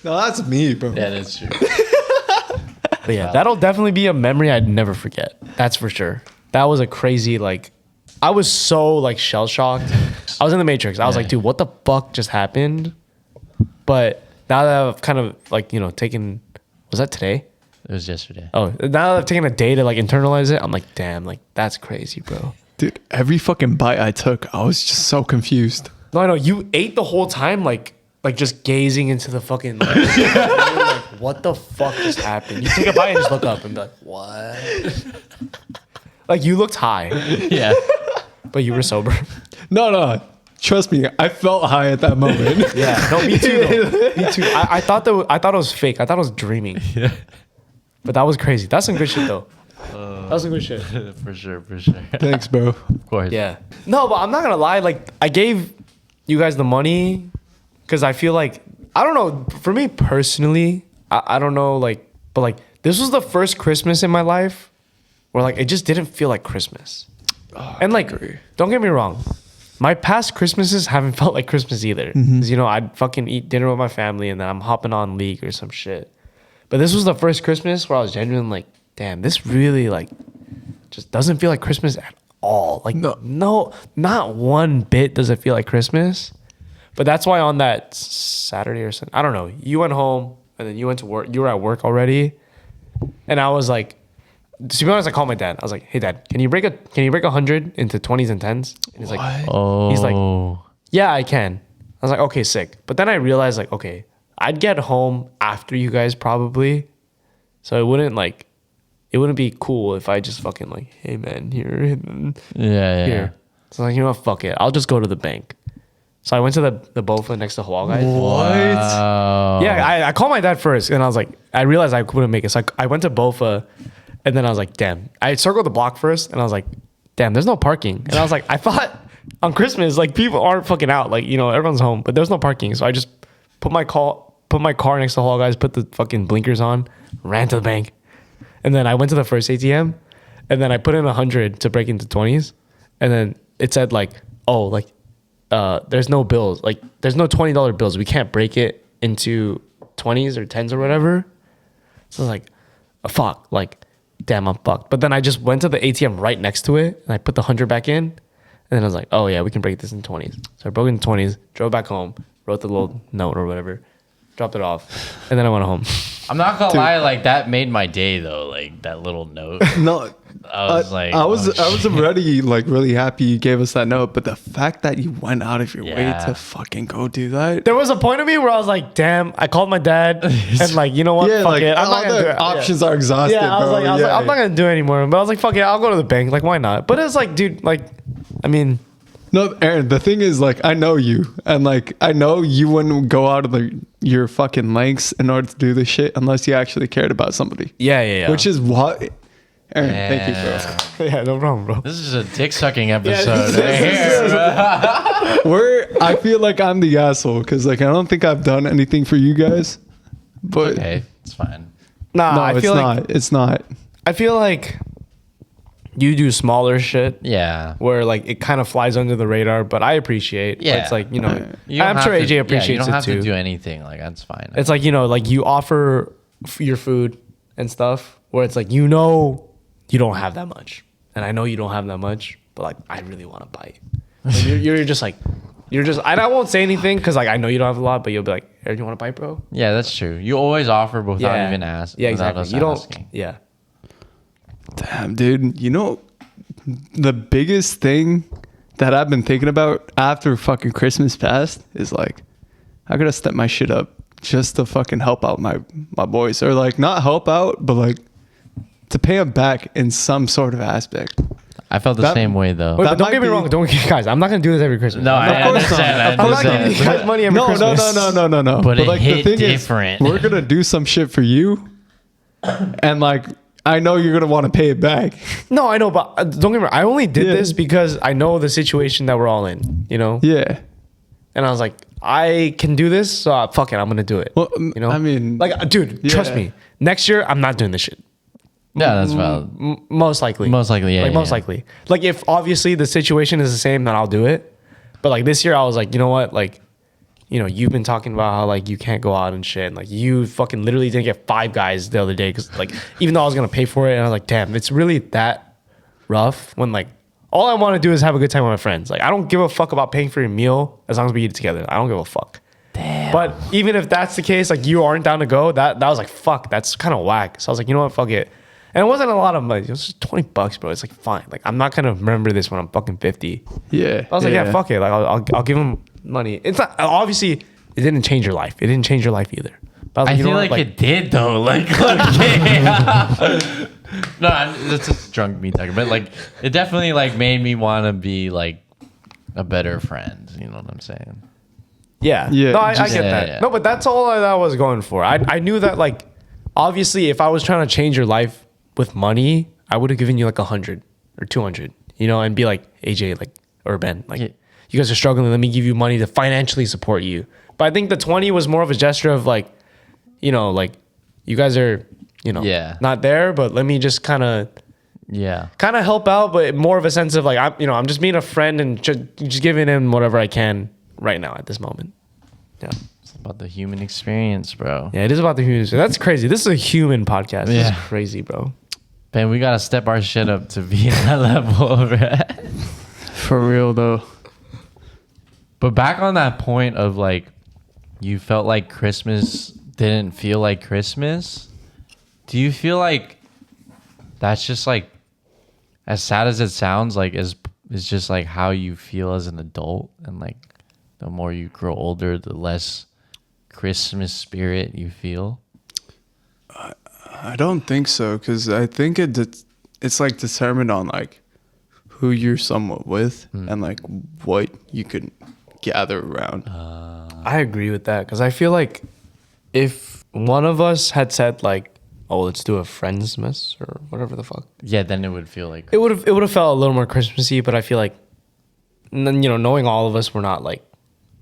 No, that's me, bro. Yeah, that's true. But yeah, that'll definitely be a memory I'd never forget. That's for sure. That was a crazy, like, I was so like shell shocked. I was in the Matrix. I was like, dude, what the fuck just happened? But now that I've kind of like, taken, was that today? It was yesterday. Oh, now that I've taken a day to like internalize it, I'm like, damn, like that's crazy, bro. Dude, every fucking bite I took, I was just so confused. No, I know you ate the whole time, like just gazing into the fucking. Like, you're like, what the fuck just happened? You take a bite and just look up and be like, what? Like you looked high, Yeah. but you were sober. No. Trust me, I felt high at that moment. Yeah, no, me too. Though. Me too. I thought I thought it was fake. I thought I was dreaming. Yeah. But that was crazy. That's some good shit though. That was some good shit. For sure. For sure. Thanks, bro. Of course. Yeah. No, but I'm not gonna lie. Like I gave you guys the money because I feel like I don't know. For me personally, I don't know. Like, but like this was the first Christmas in my life where like it just didn't feel like Christmas. And like, don't get me wrong. My past Christmases haven't felt like Christmas either. Because, I'd fucking eat dinner with my family and then I'm hopping on League or some shit. But this was the first Christmas where I was genuinely like, damn, this really like just doesn't feel like Christmas at all. Like No. no, not one bit does it feel like Christmas. But that's why on that Saturday or Sunday, I don't know, you went home and then you went to work. You were at work already, and I was like, to be honest, I called my dad. I was like, "Hey, Dad, can you break 100 into 20s and 10s?" And he's like, Oh. He's like, "Yeah, I can." I was like, "Okay, sick." But then I realized, like, okay, I'd get home after you guys probably, so it wouldn't be cool if I just fucking like, "Hey, man, here, yeah. here." So like, you know what? Fuck it. I'll just go to the bank. So I went to the Bofa next to Hawal guys. Wow. Yeah, I called my dad first, and I was like, I realized I couldn't make it. So I went to Bofa, and then I was like, damn. I circled the block first, and I was like, damn, there's no parking. And I was like, I thought on Christmas, like, people aren't fucking out. Like, you know, everyone's home, but there's no parking. So I just put my car next to Hawal guys, put the fucking blinkers on, ran to the bank. And then I went to the first ATM, and then I put in 100 to break into 20s. And then it said, like, oh, like, there's no bills. Like, there's no $20 bills. We can't break it into 20s or 10s or whatever. So I was like, fuck. Like, damn, I'm fucked. But then I just went to the ATM right next to it, and I put the 100 back in. And then I was like, oh, yeah, we can break this in 20s. So I broke it into 20s, drove back home, wrote the little note or whatever, dropped it off, and then I went home. I'm not gonna lie, like that made my day though. Like that little note. No, I was like, I was oh, already like really happy you gave us that note, but the fact that you went out of your way Yeah. to fucking go do that. There was a point of me where I was like, damn, I called my dad, and like, you know what? Yeah, Fuck like it. I'm all not gonna do the it. options are exhausted. Yeah, I was bro. like, I'm not gonna do it anymore. But I was like, fuck it, I'll go to the bank. Like, why not? But it's like, dude, like, I mean, No, Aaron, the thing is, like, I know you, and like, I know you wouldn't go out of your fucking lengths in order to do this shit unless you actually cared about somebody. yeah. Which is what, Aaron, thank you, bro. yeah, no problem, bro. This is a dick sucking episode. this right here, bro. I feel like I'm the asshole because, like, I don't think I've done anything for you guys, but Okay, it's fine. Nah, no, I it's feel like not. It's not. I feel like you do smaller shit Yeah. where like it kind of flies under the radar, but I appreciate. Yeah. It's like, you know, You don't I'm have sure to- AJ appreciates you don't have it too. to do anything. Like that's fine. It's like, you know, like you offer your food and stuff where it's like, you know, you don't have that much. And I know you don't have that much, but like, I really want to bite. And you're just like, and I won't say anything because like, I know you don't have a lot, but you'll be like, hey, do you want to bite, bro? Yeah, that's true. You always offer without even asking. Yeah, exactly. You don't, Asking. yeah. Damn, dude. You know, the biggest thing that I've been thinking about after fucking Christmas passed is like, I gotta step my shit up just to fucking help out my boys, or like not help out, but like to pay them back in some sort of aspect. I felt the That- same way though. Wait, That but don't might get me be- wrong. Guys, I'm not going to do this every Christmas. No, I'm I not- understand. I Of course I'm not giving you understand. guys money every No, Christmas. no. But it like hit the thing different. is, we're gonna do some shit for you, and like I know you're gonna want to pay it back. No, I know, but don't get me wrong. I only did Yeah. this because I know the situation that we're all in, you know? Yeah. And I was like, I can do this, so fuck it, I'm going to do it. Well, you know? I mean, like, dude, trust yeah. me. Next year, I'm not doing this shit. Yeah, that's valid. Most likely. Most likely, yeah. Like, yeah, most yeah. likely. Like, if obviously the situation is the same, then I'll do it. But like this year, I was like, you know what? Like, you know, you've been talking about how like you can't go out and shit. And, like, you fucking literally didn't get 5 guys the other day because like, even though I was going to pay for it, and I was like, damn, it's really that rough when like, all I want to do is have a good time with my friends. Like, I don't give a fuck about paying for your meal as long as we eat it together. I don't give a fuck. Damn. But even if that's the case, like you aren't down to go, that was like, fuck, that's kind of whack. So I was like, you know what, fuck it. And it wasn't a lot of money. It was just $20, bro. It's like, fine. Like, I'm not gonna remember this when I'm fucking 50. Yeah. I was like, yeah, fuck it. Like, I'll give him money. It's not, obviously, it didn't change your life. It didn't change your life either. But I was I like, you know feel what? like it did though. Like, okay. No, that's just drunk me talking. But like, it definitely like made me want to be like a better friend. You know what I'm saying? Yeah. Yeah, No, I just- get that. Yeah. No, but that's all I was going for. I knew that, like, obviously, if I was trying to change your life with money, I would have given you like 100 or 200, you know, and be like, AJ, like, or Ben, like, Yeah. you guys are struggling. Let me give you money to financially support you. But I think the 20 was more of a gesture of like, you know, like, you guys are, you know, Yeah. not there, but let me just kind of help out, but more of a sense of like, I'm just being a friend and just giving him whatever I can right now at this moment. Yeah. It's about the human experience, bro. Yeah, it is about the human. That's crazy. This is a human podcast. This Yeah. is crazy, bro. Ben, we gotta step our shit up to be at that level, right? For real though. But back on that point of like, you felt like Christmas didn't feel like Christmas. Do you feel like that's just like, as sad as it sounds, like is just like how you feel as an adult, and like the more you grow older, the less Christmas spirit you feel? I don't think so, because I think it's like determined on like who you're somewhat with and like what you can gather around. I agree with that because I feel like if one of us had said like, "Oh, let's do a Friendsmas" or whatever the fuck, Yeah, then it would feel like it would have felt a little more Christmassy. But I feel like, knowing all of us, we're not like.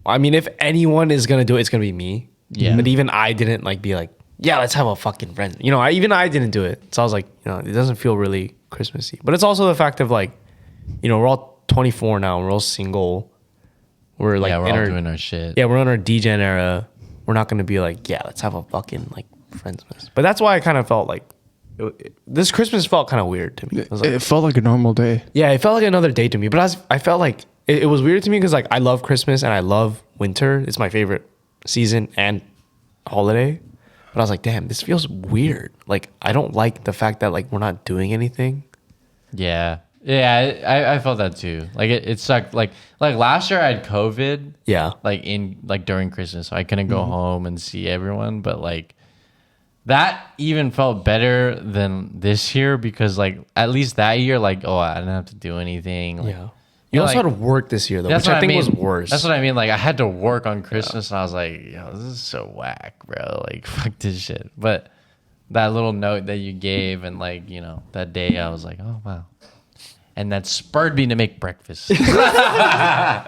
I mean, if anyone is gonna do it, it's gonna be me. Yeah. But even I didn't like be like, yeah, let's have a fucking friend. I didn't do it. So I was like, it doesn't feel really Christmassy. But it's also the fact of like, we're all 24 now. We're all single. We're like, yeah, we're all doing our shit. yeah, we're on our degen era. We're not gonna be like, yeah, let's have a fucking like Friendsmas. But that's why I kind of felt like this Christmas felt kind of weird to me. I was like, It felt like a normal day. yeah, it felt like another day to me. But I felt like it was weird to me because like I love Christmas and I love winter. It's my favorite season and holiday. But I was like, damn, this feels weird. Like I don't like the fact that like we're not doing anything. Yeah. Yeah, I felt that too. Like it sucked. Like last year I had COVID. Yeah. Like during Christmas, so I couldn't go home and see everyone. But like that even felt better than this year because like at least that year, like I didn't have to do anything. Like, Yeah. You also like, had to work this year though, that's which what I think mean. was worse. That's what I mean. Like I had to work on Christmas, and I was like, yo, this is so whack, bro. Like fuck this shit. But that little note that you gave, and like that day, I was like, oh wow. And that spurred me to make breakfast. I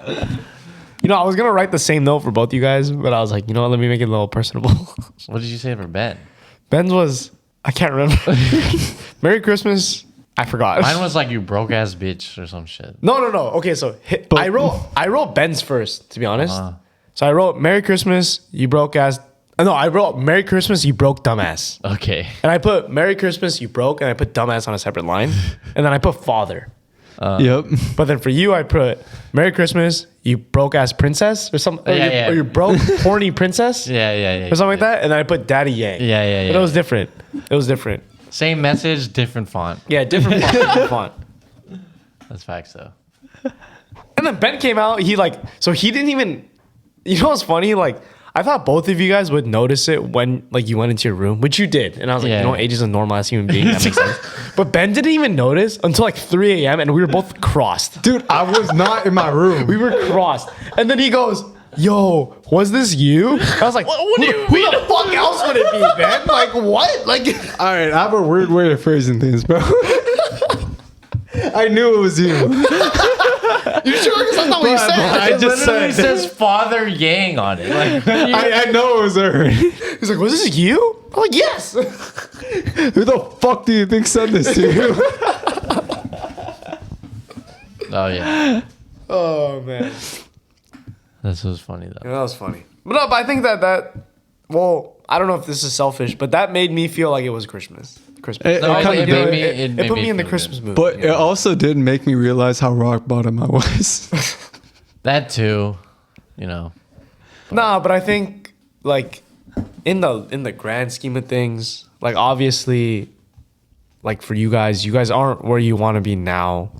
was gonna write the same note for both you guys, but I was like, let me make it a little personable. What did you say for Ben? Ben's was I can't remember. Merry Christmas. I forgot. Mine was like you broke ass bitch or some shit. No. Okay, so I wrote Ben's first, to be honest. So I wrote Merry Christmas, you broke ass. No, I wrote Merry Christmas, you broke dumbass. Okay. And I put Merry Christmas, you broke, and I put dumbass on a separate line. And then I put father. Yep. But then for you, I put Merry Christmas, you broke ass princess or something. Yeah. Or you broke horny princess. Yeah. Or something like that. And then I put Daddy Yang. Yeah. But it was different. It was different. Same message, different font. Yeah, different font. Different font. That's facts though. And then Ben came out. He didn't even. You know what's funny? Like I thought both of you guys would notice it when like you went into your room, which you did. And I was like, Yeah. Age is a normal ass human being. That makes sense. But Ben didn't even notice until like 3 a.m. and we were both crossed. Dude, I was not in my room. We were crossed. And then he goes, "Yo, was this you?" I was like, "What do you mean? Who the fuck else would it be, Ben? Like what? Like." All right, I have a weird way of phrasing things, bro. I knew it was you. You sure? Because that's not what you said. I It just literally said. says Father Yang on it. Like I know it was her. He's like, "Was this you?" I'm like, "Yes." Who the fuck do you think sent this to you? oh yeah. Oh man, This was funny though. that was funny. But no, but I think that. Well, I don't know if this is selfish, but that made me feel like it was Christmas. It No, kinda it did. made me- it made put me me in the feel Christmas good. mood. But it also did make me realize how rock bottom I was. That too. Nah, but I think like in the grand scheme of things, like obviously, like for you guys aren't where you want to be now.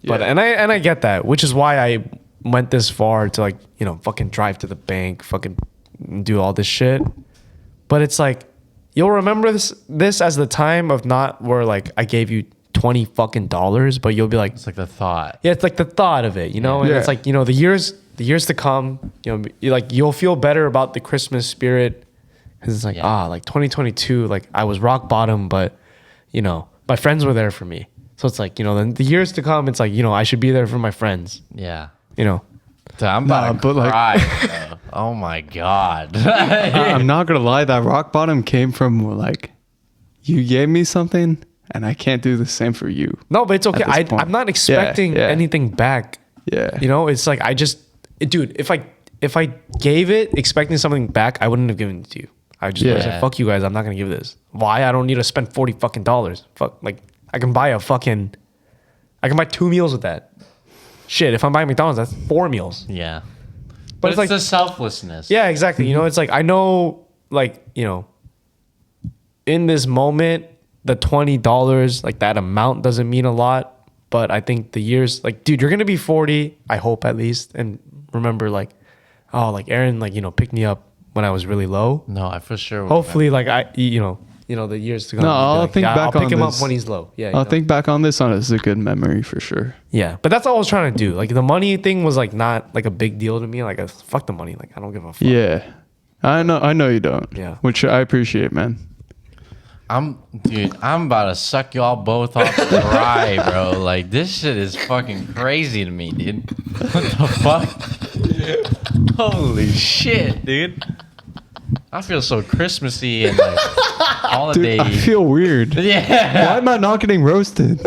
But Yeah. and I get that, which is why I went this far to like fucking drive to the bank, fucking do all this shit. But it's like you'll remember this as the time of not where like I gave you $20 fucking, but you'll be like, It's like the thought. yeah, it's like the thought of it, and Yeah. it's like the years to come, you'll feel better about the Christmas spirit because it's like Yeah. like 2022, like I was rock bottom, but my friends were there for me, so it's like then the years to come, it's like I should be there for my friends, Yeah. you Dude, I'm about to but, like- cry. Bro. Oh my god. I'm not gonna lie, that rock bottom came from like you gave me something and I can't do the same for you. No, but it's okay. At this point. I'm not expecting Yeah. anything back. Yeah. It's like dude, if I gave it expecting something back, I wouldn't have given it to you. I just would've Yeah. said, fuck you guys, I'm not gonna give this. Why? I don't need to spend $40 fucking. Fuck, like I can buy 2 meals with that. Shit, if I'm buying McDonald's, that's 4 meals. Yeah. But But it's it's like the selflessness. yeah, exactly. You know, it's like I know, like in this moment, the $20, like that amount doesn't mean a lot. But I think the years, like, dude, you're gonna be 40. I hope at least, and remember, like, oh, like Aaron, like picked me up when I was really low. No, I for sure. would Hopefully, like the years to come. No, I'll like, think back I'll pick on him this. up when he's low. Yeah, I'll think back on this as a good memory for sure. Yeah, but that's all I was trying to do. Like the money thing was like not like a big deal to me. Like fuck the money. Like I don't give a fuck. Yeah. I know you don't. Yeah. Which I appreciate, man. I'm about to suck y'all both off dry, bro. Like this shit is fucking crazy to me, dude. What the fuck? Holy shit, dude. I feel so Christmassy and like holiday. Dude, I feel weird. Yeah. Why am I not getting roasted?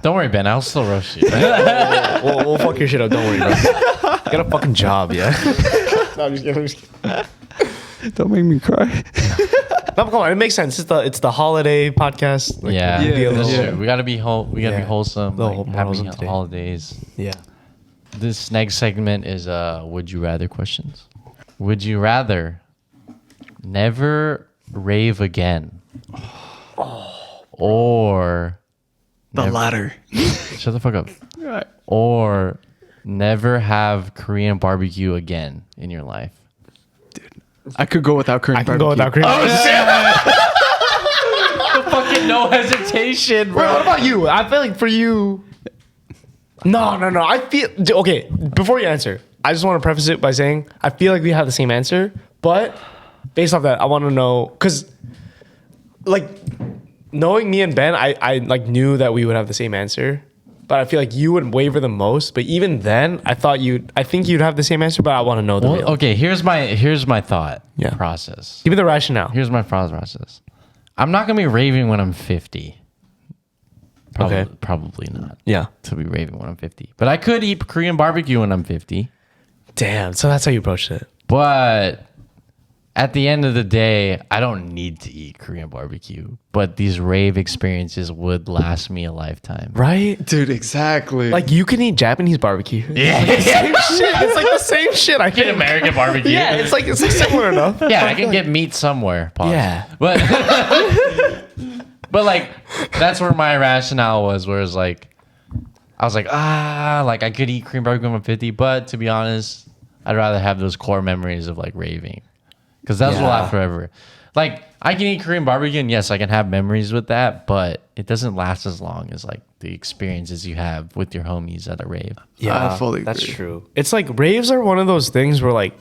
Don't worry, Ben. I'll still roast you. We'll fuck your shit up. Don't worry, bro. You got a fucking job, yeah. No, I'm just kidding. Don't make me cry. No, come on. It makes sense. It's the holiday podcast. Like, Yeah, Yeah, that's yeah. true. We gotta be We gotta Yeah. be wholesome. The Like, whole happy morals today. holidays. Yeah. This next segment is would you rather questions. Would you rather never rave again, or The latter. shut the fuck up, Right. or never have Korean barbecue again in your life? I could go without Korean I can barbecue. go without cream. Fucking no hesitation, Bro, what about you? I feel like for you. No. I feel okay. Before you answer, I just want to preface it by saying I feel like we have the same answer, but based off that, I want to know because, like, knowing me and Ben, I like knew that we would have the same answer, but I feel like you would waver the most. But even then, I think you'd have the same answer, but I want to know the real. Well, okay, here's my thought Yeah. process. Give me the rationale. Here's my thought process. I'm not gonna be raving when I'm 50. Okay. Probably not. Yeah. To be raving when I'm 50. But I could eat Korean barbecue when I'm 50. Damn. So that's how you approached it. But at the end of the day, I don't need to eat Korean barbecue. But these rave experiences would last me a lifetime. Right? Dude, exactly. Like you can eat Japanese barbecue. Yeah. Same shit. It's like the same shit. I Get think. American barbecue. Yeah, it's like similar enough. Yeah, I can get meat somewhere. Pause. Yeah. But but like that's where my rationale was, where it's like I was like, like I could eat Korean barbecue when I'm 50, but to be honest, I'd rather have those core memories of like raving. Because that's will last forever. Like I can eat Korean barbecue and yes, I can have memories with that, but it doesn't last as long as like the experiences you have with your homies at a rave. Yeah, I fully that's agree. true. It's like raves are one of those things where like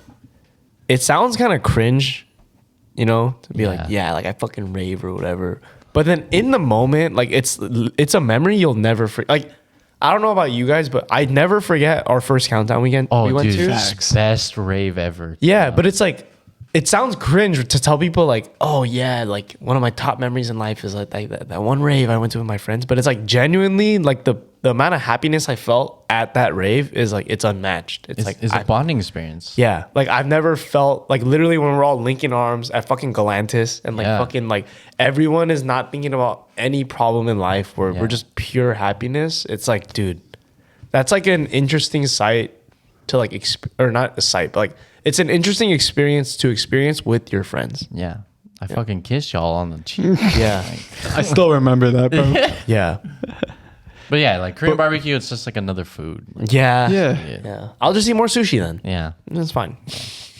it sounds kind of cringe, to be like, yeah, like I fucking rave or whatever. But then in the moment, like it's a memory you'll never forget. Like I don't know about you guys, but I never forget our first countdown weekend we went dude, to. best rave ever. Yeah, but it's like it sounds cringe to tell people like, oh yeah, like one of my top memories in life is like that one rave I went to with my friends. But it's like genuinely like the amount of happiness I felt at that rave is like it's unmatched. It's like It's a bonding experience. yeah, like I've never felt like literally when we're all linking arms at fucking Galantis and like Yeah. fucking like everyone is not thinking about any problem in life where Yeah. we're just pure happiness. It's like, dude, that's like an interesting sight to like or not a sight, but like it's an interesting experience to experience with your friends. Yeah. I fucking kissed y'all on the cheek. Yeah, I still remember that, bro. yeah, But yeah, like Korean barbecue, it's just like another food. yeah, Yeah. yeah. I'll just eat more sushi then. Yeah. That's fine.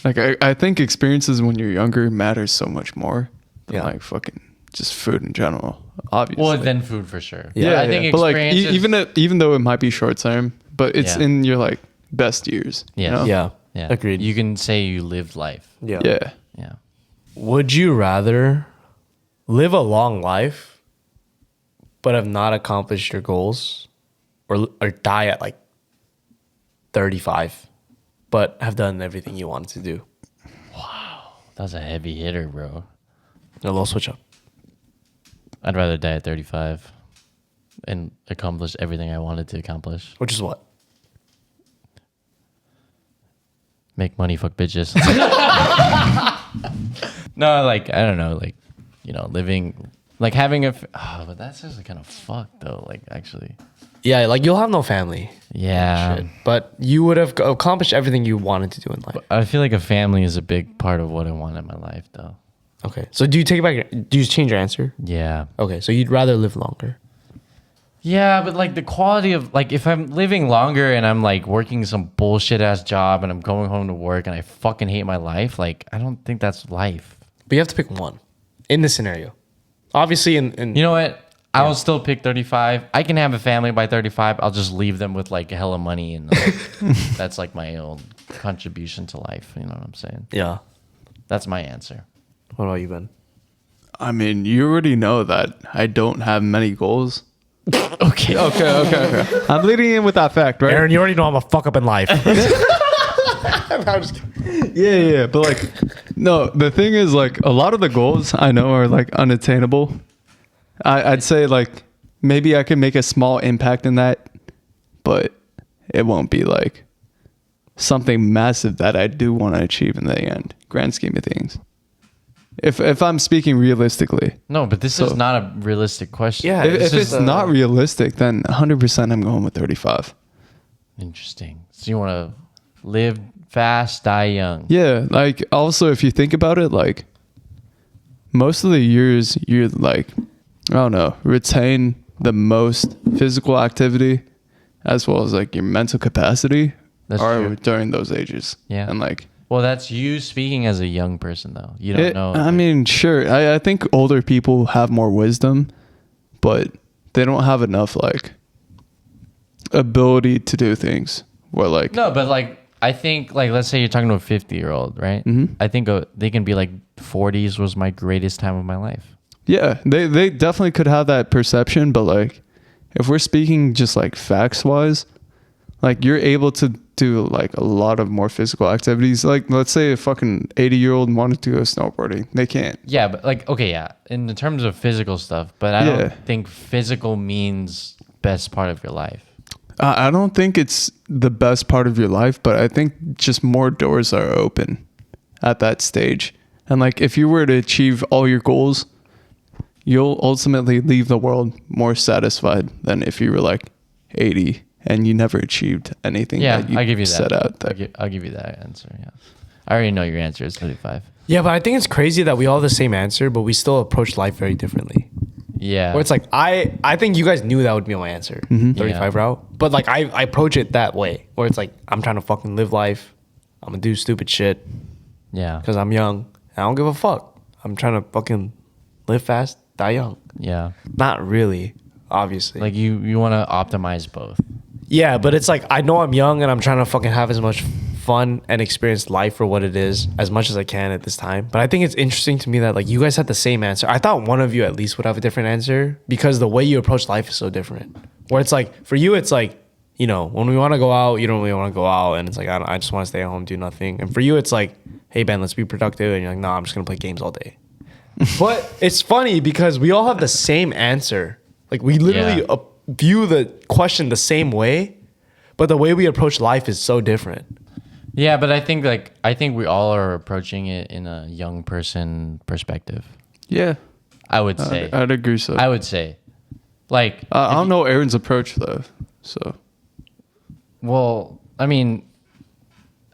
Like I think experiences when you're younger matters so much more than Yeah. like fucking just food in general. Obviously. Well, then food for sure. Yeah, But I think but like experiences. even though it might be short term, but it's Yeah. in your like best years. Yeah. You know? Yeah, Yeah. agreed. You can say you lived life. yeah. Yeah. Yeah. Would you rather live a long life but have not accomplished your goals, or die at like 35 but have done everything you wanted to do? That's a heavy hitter, bro. A little switch up. I'd rather die at 35 and accomplish everything I wanted to accomplish. Which is what? Make money, fuck bitches. No, like, I don't know, like, living Like having but that's actually kind of fucked though. Like actually, Yeah, like you'll have no family. yeah. Shit. But you would have accomplished everything you wanted to do in life. I feel like a family is a big part of what I want in my life, though. Okay. So do you take it back? Do you change your answer? Yeah. Okay. So you'd rather live longer. Yeah, but like the quality of like if I'm living longer and I'm like working some bullshit ass job and I'm going home to work and I fucking hate my life, like I don't think that's life. But you have to pick one in this scenario. Obviously, in You know what? I will still pick 35. I can have a family by 35. I'll just leave them with like hella money and like, that's like my own contribution to life. You know what I'm saying? yeah. That's my answer. What about you, Ben? I mean, you already know that I don't have many goals. Okay. Okay. I'm leading in with that fact, right? Aaron, you already know I'm a fuck up in life. Yeah. But like, no, the thing is, like, a lot of the goals I know are like unattainable. I'd say like maybe I could make a small impact in that, but it won't be like something massive that I do want to achieve in the end, grand scheme of things. If I'm speaking realistically. No, but this is not a realistic question. Yeah. If it's not realistic, then 100% I'm going with 35. Interesting. So you want to live fast, die young. Yeah, like also if you think about it, like most of the years you're like, I don't know, retain the most physical activity as well as like your mental capacity That's are true. during those ages. Yeah. And like Well, that's you speaking as a young person, though. You don't know. I mean, sure. I think older people have more wisdom, but they don't have enough like ability to do things. Where like No, but like I think like let's say you're talking to a 50-year-old, right? Mhm. I think they can be like 40s was my greatest time of my life. yeah, they definitely could have that perception, but like if we're speaking just like facts wise, like you're able to do like a lot of more physical activities. Like let's say a fucking 80-year-old wanted to go snowboarding, they can't. Yeah, but like okay, yeah, in the terms of physical stuff, but I Yeah. don't think physical means best part of your life. I don't think it's the best part of your life, but I think just more doors are open at that stage. And like if you were to achieve all your goals, you'll ultimately leave the world more satisfied than if you were like 80 and you never achieved anything Yeah, that you I give you that. set out there. I'll give you that answer. Yeah, I already know your answer is 35. Yeah, but I think it's crazy that we all have the same answer, but we still approach life very differently. Yeah, Where it's like I think you guys knew that would be my answer, 35 Yeah. route. But like I approach it that way, where it's like I'm trying to fucking live life. I'm gonna do stupid shit yeah, because I'm young. I don't give a fuck. I'm trying to fucking live fast, die young. yeah. Not really, obviously. Like you want to optimize both. Yeah, but it's like I know I'm young and I'm trying to fucking have as much fun and experience life for what it is as much as I can at this time. But I think it's interesting to me that like you guys had the same answer. I thought one of you at least would have a different answer because the way you approach life is so different. Where it's like for you, it's like, you know, when we want to go out, you don't really want to go out, and it's like I just want to stay at home, do nothing. And for you, it's like, hey Ben, let's be productive, and you're like, no, I'm just gonna play games all day. But it's funny because we all have the same answer. Like we literally Yeah. view the question the same way, but the way we approach life is so different. Yeah, but I think we all are approaching it in a young person perspective. Yeah, I would say. I'd agree so. I would say. Like I don't know Aaron's approach though, so. well, I mean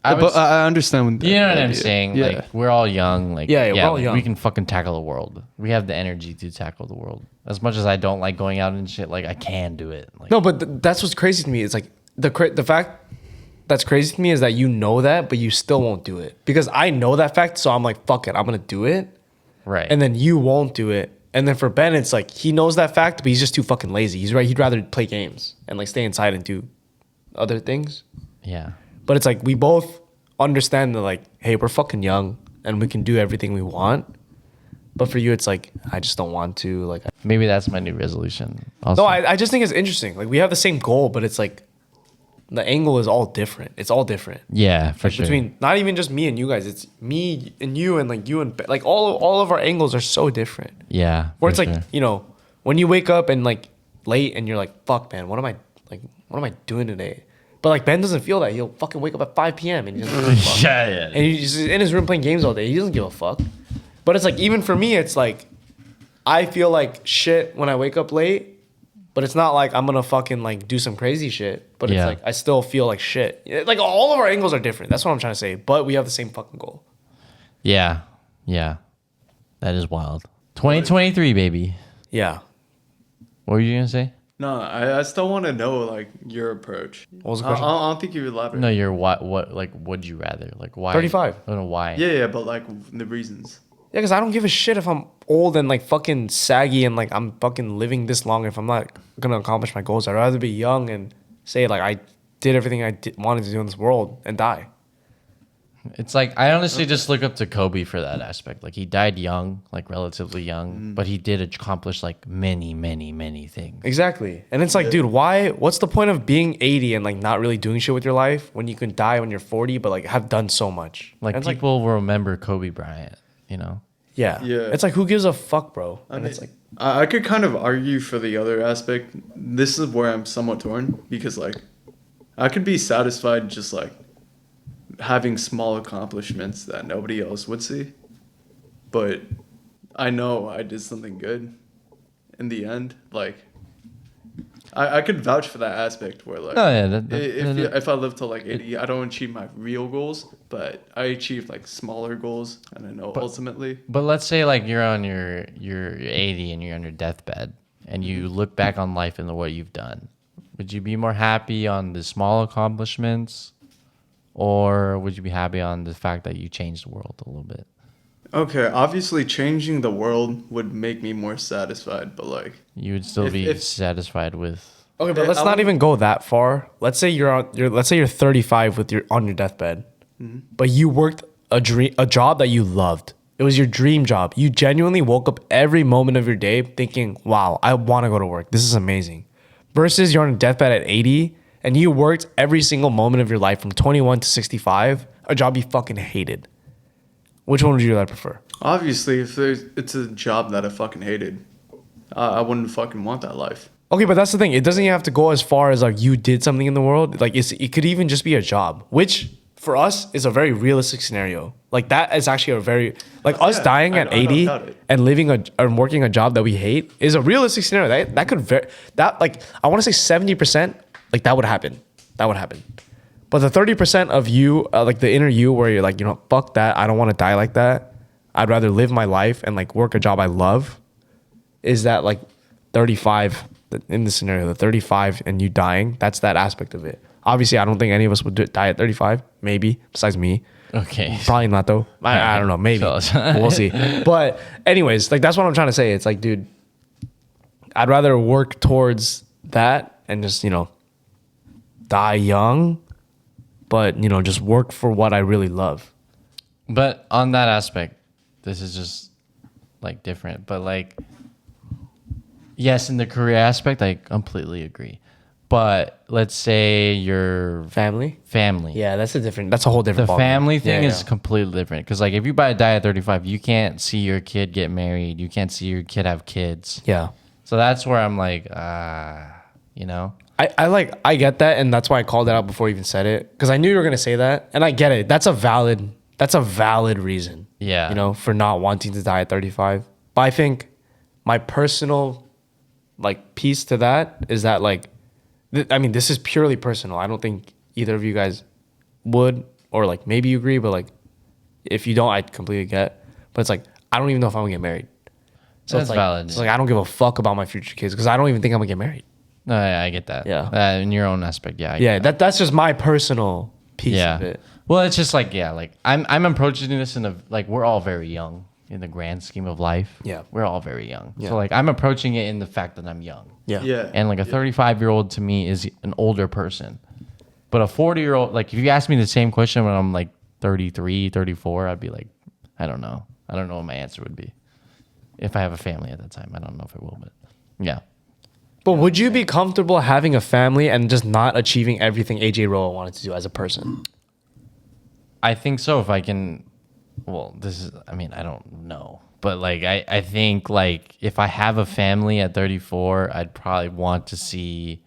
I would But I understand what you know what I'm idea. saying? Yeah. Like we're all young. Like Yeah, we're all like, young. we can fucking tackle the world. We have the energy to tackle the world. As much as I don't like going out and shit, like I can do it. Like No, but that's what's crazy to me. It's like the fact that's crazy to me is that you know that, but you still won't do it because I know that fact. So I'm like, fuck it, I'm gonna do it. right. And then you won't do it. And then for Ben, it's like he knows that fact, but he's just too fucking lazy. He's right. He'd rather play games and like stay inside and do other things. yeah. But it's like we both understand that like, hey, we're fucking young and we can do everything we want. But for you, it's like I just don't want to. Like, Maybe that's my new resolution. Also. no, I just think it's interesting. Like we have the same goal, but it's like the angle is all different. It's all different. yeah, for sure. Between not even just me and you guys, it's me and you and like you and Ben. Like all of our angles are so different. yeah. Where for it's like, sure. you know, when you wake up and like late and you're like, fuck man, what am I doing today? But like Ben doesn't feel that. He'll fucking wake up at 5 p.m. and he doesn't give a fuck. yeah. And he's just in his room playing games all day. He doesn't give a fuck. But it's like even for me, it's like I feel like shit when I wake up late, but it's not like I'm gonna fucking like do some crazy shit. But it's Yeah. like I still feel like shit. Like all of our angles are different. That's what I'm trying to say. But we have the same fucking goal. Yeah. Yeah. That is wild. 2023, baby. Yeah. What were you gonna say? No, I still want to know like your approach. What was the I question? don't think you elaborate. No, you're what like would you rather? Like why 35. I don't know why. Yeah, but like the reasons. Yeah, because I don't give a shit if I'm old and like fucking saggy and like I'm fucking living this long if I'm not gonna accomplish my goals. I'd rather be young and say like I did everything I wanted to do in this world and die. It's like I honestly just look up to Kobe for that aspect. Like he died young, like relatively young, but he did accomplish like many, many, many things. Exactly. And it's like, dude, why? What's the point of being 80 and like not really doing shit with your life when you can die when you're 40, but like have done so much? Like And it's people will remember Kobe Bryant, you know? yeah. Yeah. It's like, who gives a fuck, bro? I And mean, it's like, I could kind of argue for the other aspect. This is where I'm somewhat torn because like I could be satisfied just like having small accomplishments that nobody else would see. But I know I did something good in the end. Like I could vouch for that aspect where like Oh yeah, if I live till like 80, I don't achieve my real goals, but I achieve like smaller goals and I know ultimately. but let's say like you're on you're 80 and you're on your deathbed and you look back on life and what you've done. Would you be more happy on the small accomplishments or would you be happy on the fact that you changed the world a little bit? Okay, obviously changing the world would make me more satisfied, but like You would still be satisfied with okay, but let's I not would- even go that far. Let's say let's say you're 35 with on your deathbed, but you worked a job that you loved. It was your dream job. You genuinely woke up every moment of your day thinking, "Wow, I want to go to work. This is amazing." Versus you're on a deathbed at 80 and you worked every single moment of your life from 21 to 65, a job you fucking hated. Which one would you rather prefer? obviously if it's a job that I fucking hated, I wouldn't fucking want that life. Okay, but that's the thing. It doesn't even have to go as far as like you did something in the world. Like it could even just be a job, which for us is a very realistic scenario. Like that is actually a very like us Yeah, dying I at don't 80 doubt it. and living and working a job that we hate is a realistic scenario. That could like I want to say 70% like that would happen. That would happen. But the 30% of you, like the inner you, where you're like, you know, fuck that. I don't want to die like that. I'd rather live my life and like work a job I love. Is that like 35 in this scenario, the 35 and you dying? That's that aspect of it. Obviously, I don't think any of us would die at 35. Maybe, besides me. okay. Probably not though. I don't know. Maybe. Tell us. We'll see. But anyways, like that's what I'm trying to say. It's like, dude, I'd rather work towards that and just, you know, die young, but, you know, just work for what I really love. But on that aspect, this is just like different. But like, yes, in the career aspect, I completely agree. But let's say your Family? family. Yeah, that's a whole different The ballgame. family thing Yeah, is yeah. completely different. Because like if you buy a die at 35, you can't see your kid get married. You can't see your kid have kids. Yeah. So that's where I'm like, you know? I get that, and that's why I called it out before you even said it. Because I knew you were gonna say that. And I get it. That's a valid reason. Yeah. You know, for not wanting to die at 35. But I think my personal like piece to that is that like I mean, this is purely personal. I don't think either of you guys would, or like maybe you agree, but like if you don't, I completely get. But it's like I don't even know if I'm gonna get married. So That's it's like, valid. It's like I don't give a fuck about my future kids because I don't even think I'm gonna get married. No, I get that. Yeah. In your own aspect, yeah. I get Yeah, that's just my personal piece yeah. of it. Well, it's just like, yeah, like I'm approaching this in a, like, we're all very young in the grand scheme of life. Yeah. We're all very young. Yeah. So like I'm approaching it in the fact that I'm young. Yeah. And like a 35-year-old to me is an older person. But a 40-year-old, like if you ask me the same question when I'm like 33, 34, I'd be like, I don't know. I don't know what my answer would be. If I have a family at that time. I don't know if it will, but yeah. But would you be comfortable having a family and just not achieving everything AJ Roa wanted to do as a person? I think so if I can, well, I mean, I don't know. But like, I think like if I have a family at 34, I'd probably want to see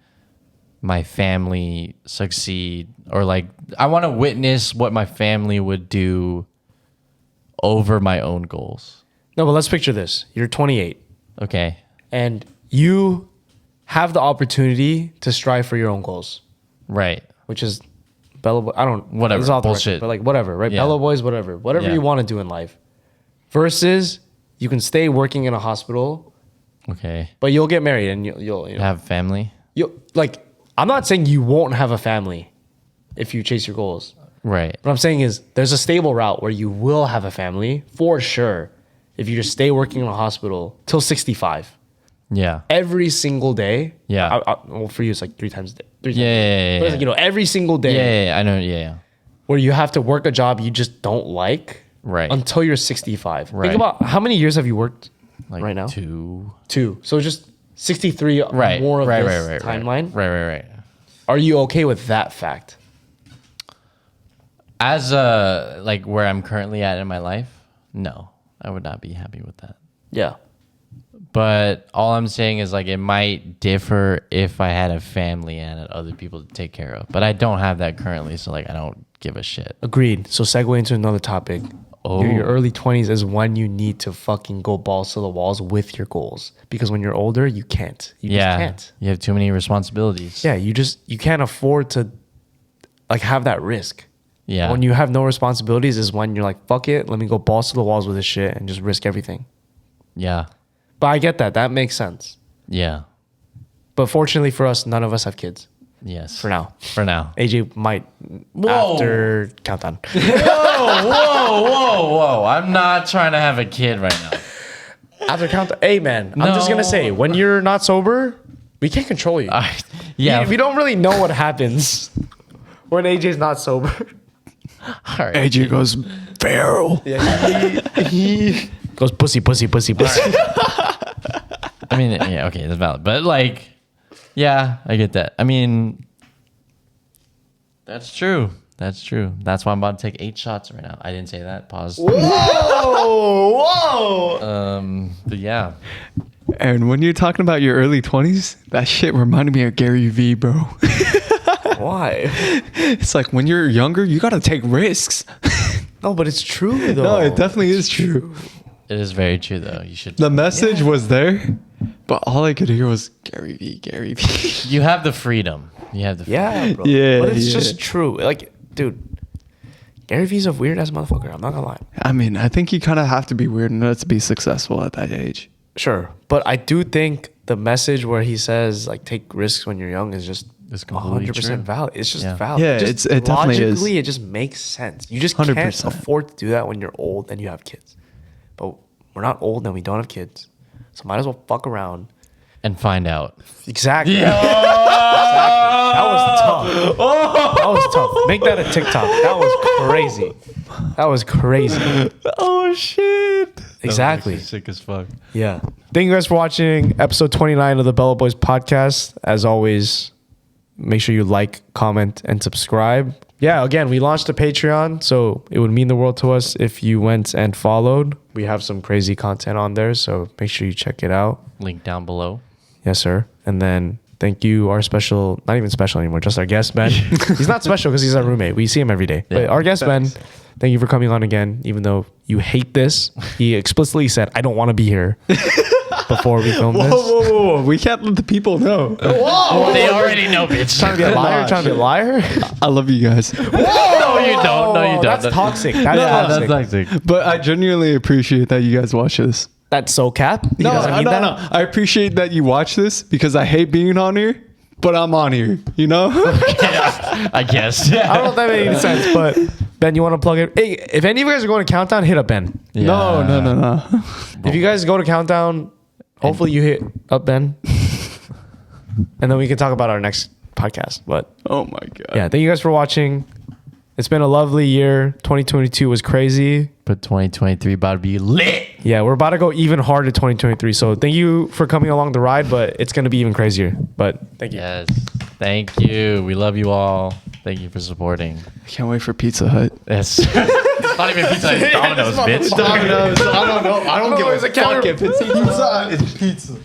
my family succeed, or like, I want to witness what my family would do over my own goals. No, but let's picture this. You're 28. Okay. and you have the opportunity to strive for your own goals, Right. which is Bellowbois. I don't Whatever, this is off the record, bullshit. but like whatever, right? Yeah. Bellowbois, whatever Yeah. you want to do in life. Versus you can stay working in a hospital, Okay. but you'll get married and you'll you know, Have family. you'll like. I'm not saying you won't have a family if you chase your goals. Right. What I'm saying is there's a stable route where you will have a family for sure if you just stay working in a hospital till 65 Yeah. every single day. Yeah. Well, for you it's like 3 times a day. Yeah. But it's like, you know, every single day I know. Yeah. where you have to work a job you just don't like Right. until you're 65. Right. Think about how many years have you worked Like right now? 2. 2. So just 63 Right. more of right. this Right. timeline. Right. Are you okay with that fact? As like where I'm currently at in my life, no, I would not be happy with that. Yeah. But all I'm saying is like it might differ if I had a family and had other people to take care of. But I don't have that currently, so like I don't give a shit. Agreed. So segue into another topic. Oh. Your early 20s is when you need to fucking go balls to the walls with your goals. Because when you're older, you can't. You just can't. You have too many responsibilities. Yeah, you can't afford to like have that risk. Yeah. When you have no responsibilities is when you're like, fuck it, let me go balls to the walls with this shit and just risk everything. Yeah. But I get that. That makes sense. Yeah. But fortunately for us, none of us have kids Yes. for now. For now. AJ might Whoa. after countdown. Whoa. I'm not trying to have a kid right now. After countdown. Hey, man, I'm just going to say, when you're not sober, we can't control you. Yeah. We don't really know what happens when AJ's not sober. All right. AJ goes barrel. He goes pussy. I mean, yeah, okay, that's valid. But like, yeah, I get that. I mean, that's true. That's why I'm about to take 8 shots right now. I didn't say that. Pause. Whoa. But yeah. And when you're talking about your early 20s, that shit reminded me of Gary Vee, bro. Why? It's like when you're younger, you gotta take risks. No, but it's true, though. No, it definitely is true. It is very true, though. You should. The message was there, but all I could hear was Gary Vee. You have the freedom. Yeah, bro. Yeah, But it's yeah. just true. Like, dude, Gary Vee's a weird ass motherfucker. I'm not gonna lie. I mean, I think you kind of have to be weird in order to be successful at that age. Sure. But I do think the message where he says, like, take risks when you're young is just It's completely 100% true. valid. It's just Yeah. valid. Yeah, Just it definitely is. logically, it just makes sense. You just can't 100%. afford to do that when you're old and you have kids. But we're not old and we don't have kids. So might as well fuck around. And find out. Exactly. That was tough. That was tough. Make that a TikTok. That was crazy. Oh shit! Exactly. Sick as fuck. Yeah. Thank you guys for watching episode 29 of the Bellowbois podcast. As always, make sure you like, comment, and subscribe. Yeah, again, we launched a Patreon, so it would mean the world to us if you went and followed. We have some crazy content on there, so make sure you check it out. Link down below. Yes, sir. And then thank you, our special, not even special anymore, just our guest, Ben. He's not special because he's our roommate. We see him every day. But Yeah. our guest, Ben, thank you for coming on again, even though you hate this. He explicitly said, I don't want to be here before we film this. Whoa! We can't let the people know. They already know, bitch. Trying to be a liar? Nah, Trying to be a liar? I love you guys, No, you don't. No, you don't. That's toxic. That's Yeah, toxic. that's toxic. but I genuinely appreciate that you guys watch this. That's so cap. He No, doesn't no, need that. no. I appreciate that you watch this because I hate being on here, but I'm on here. You know? Yeah, I guess. I don't know if that made any sense, but Ben, you want to plug it? Hey, if any of you guys are going to Countdown, hit up Ben. No. If you guys go to Countdown, hopefully you hit up Ben. And then we can talk about our next podcast. But Oh my god. yeah, thank you guys for watching. It's been a lovely year. 2022 was crazy. But 2023 about to be lit. Yeah, we're about to go even harder 2023. So thank you for coming along the ride, but it's going to be even crazier. But thank you. Yes. Thank you. We love you all. Thank you for supporting. I can't wait for Pizza Hut. Yes. It's not even pizza, it's Domino's, bitch. Domino's. I don't know. I don't give it's a a counter- fuck if it's pizza. It's pizza.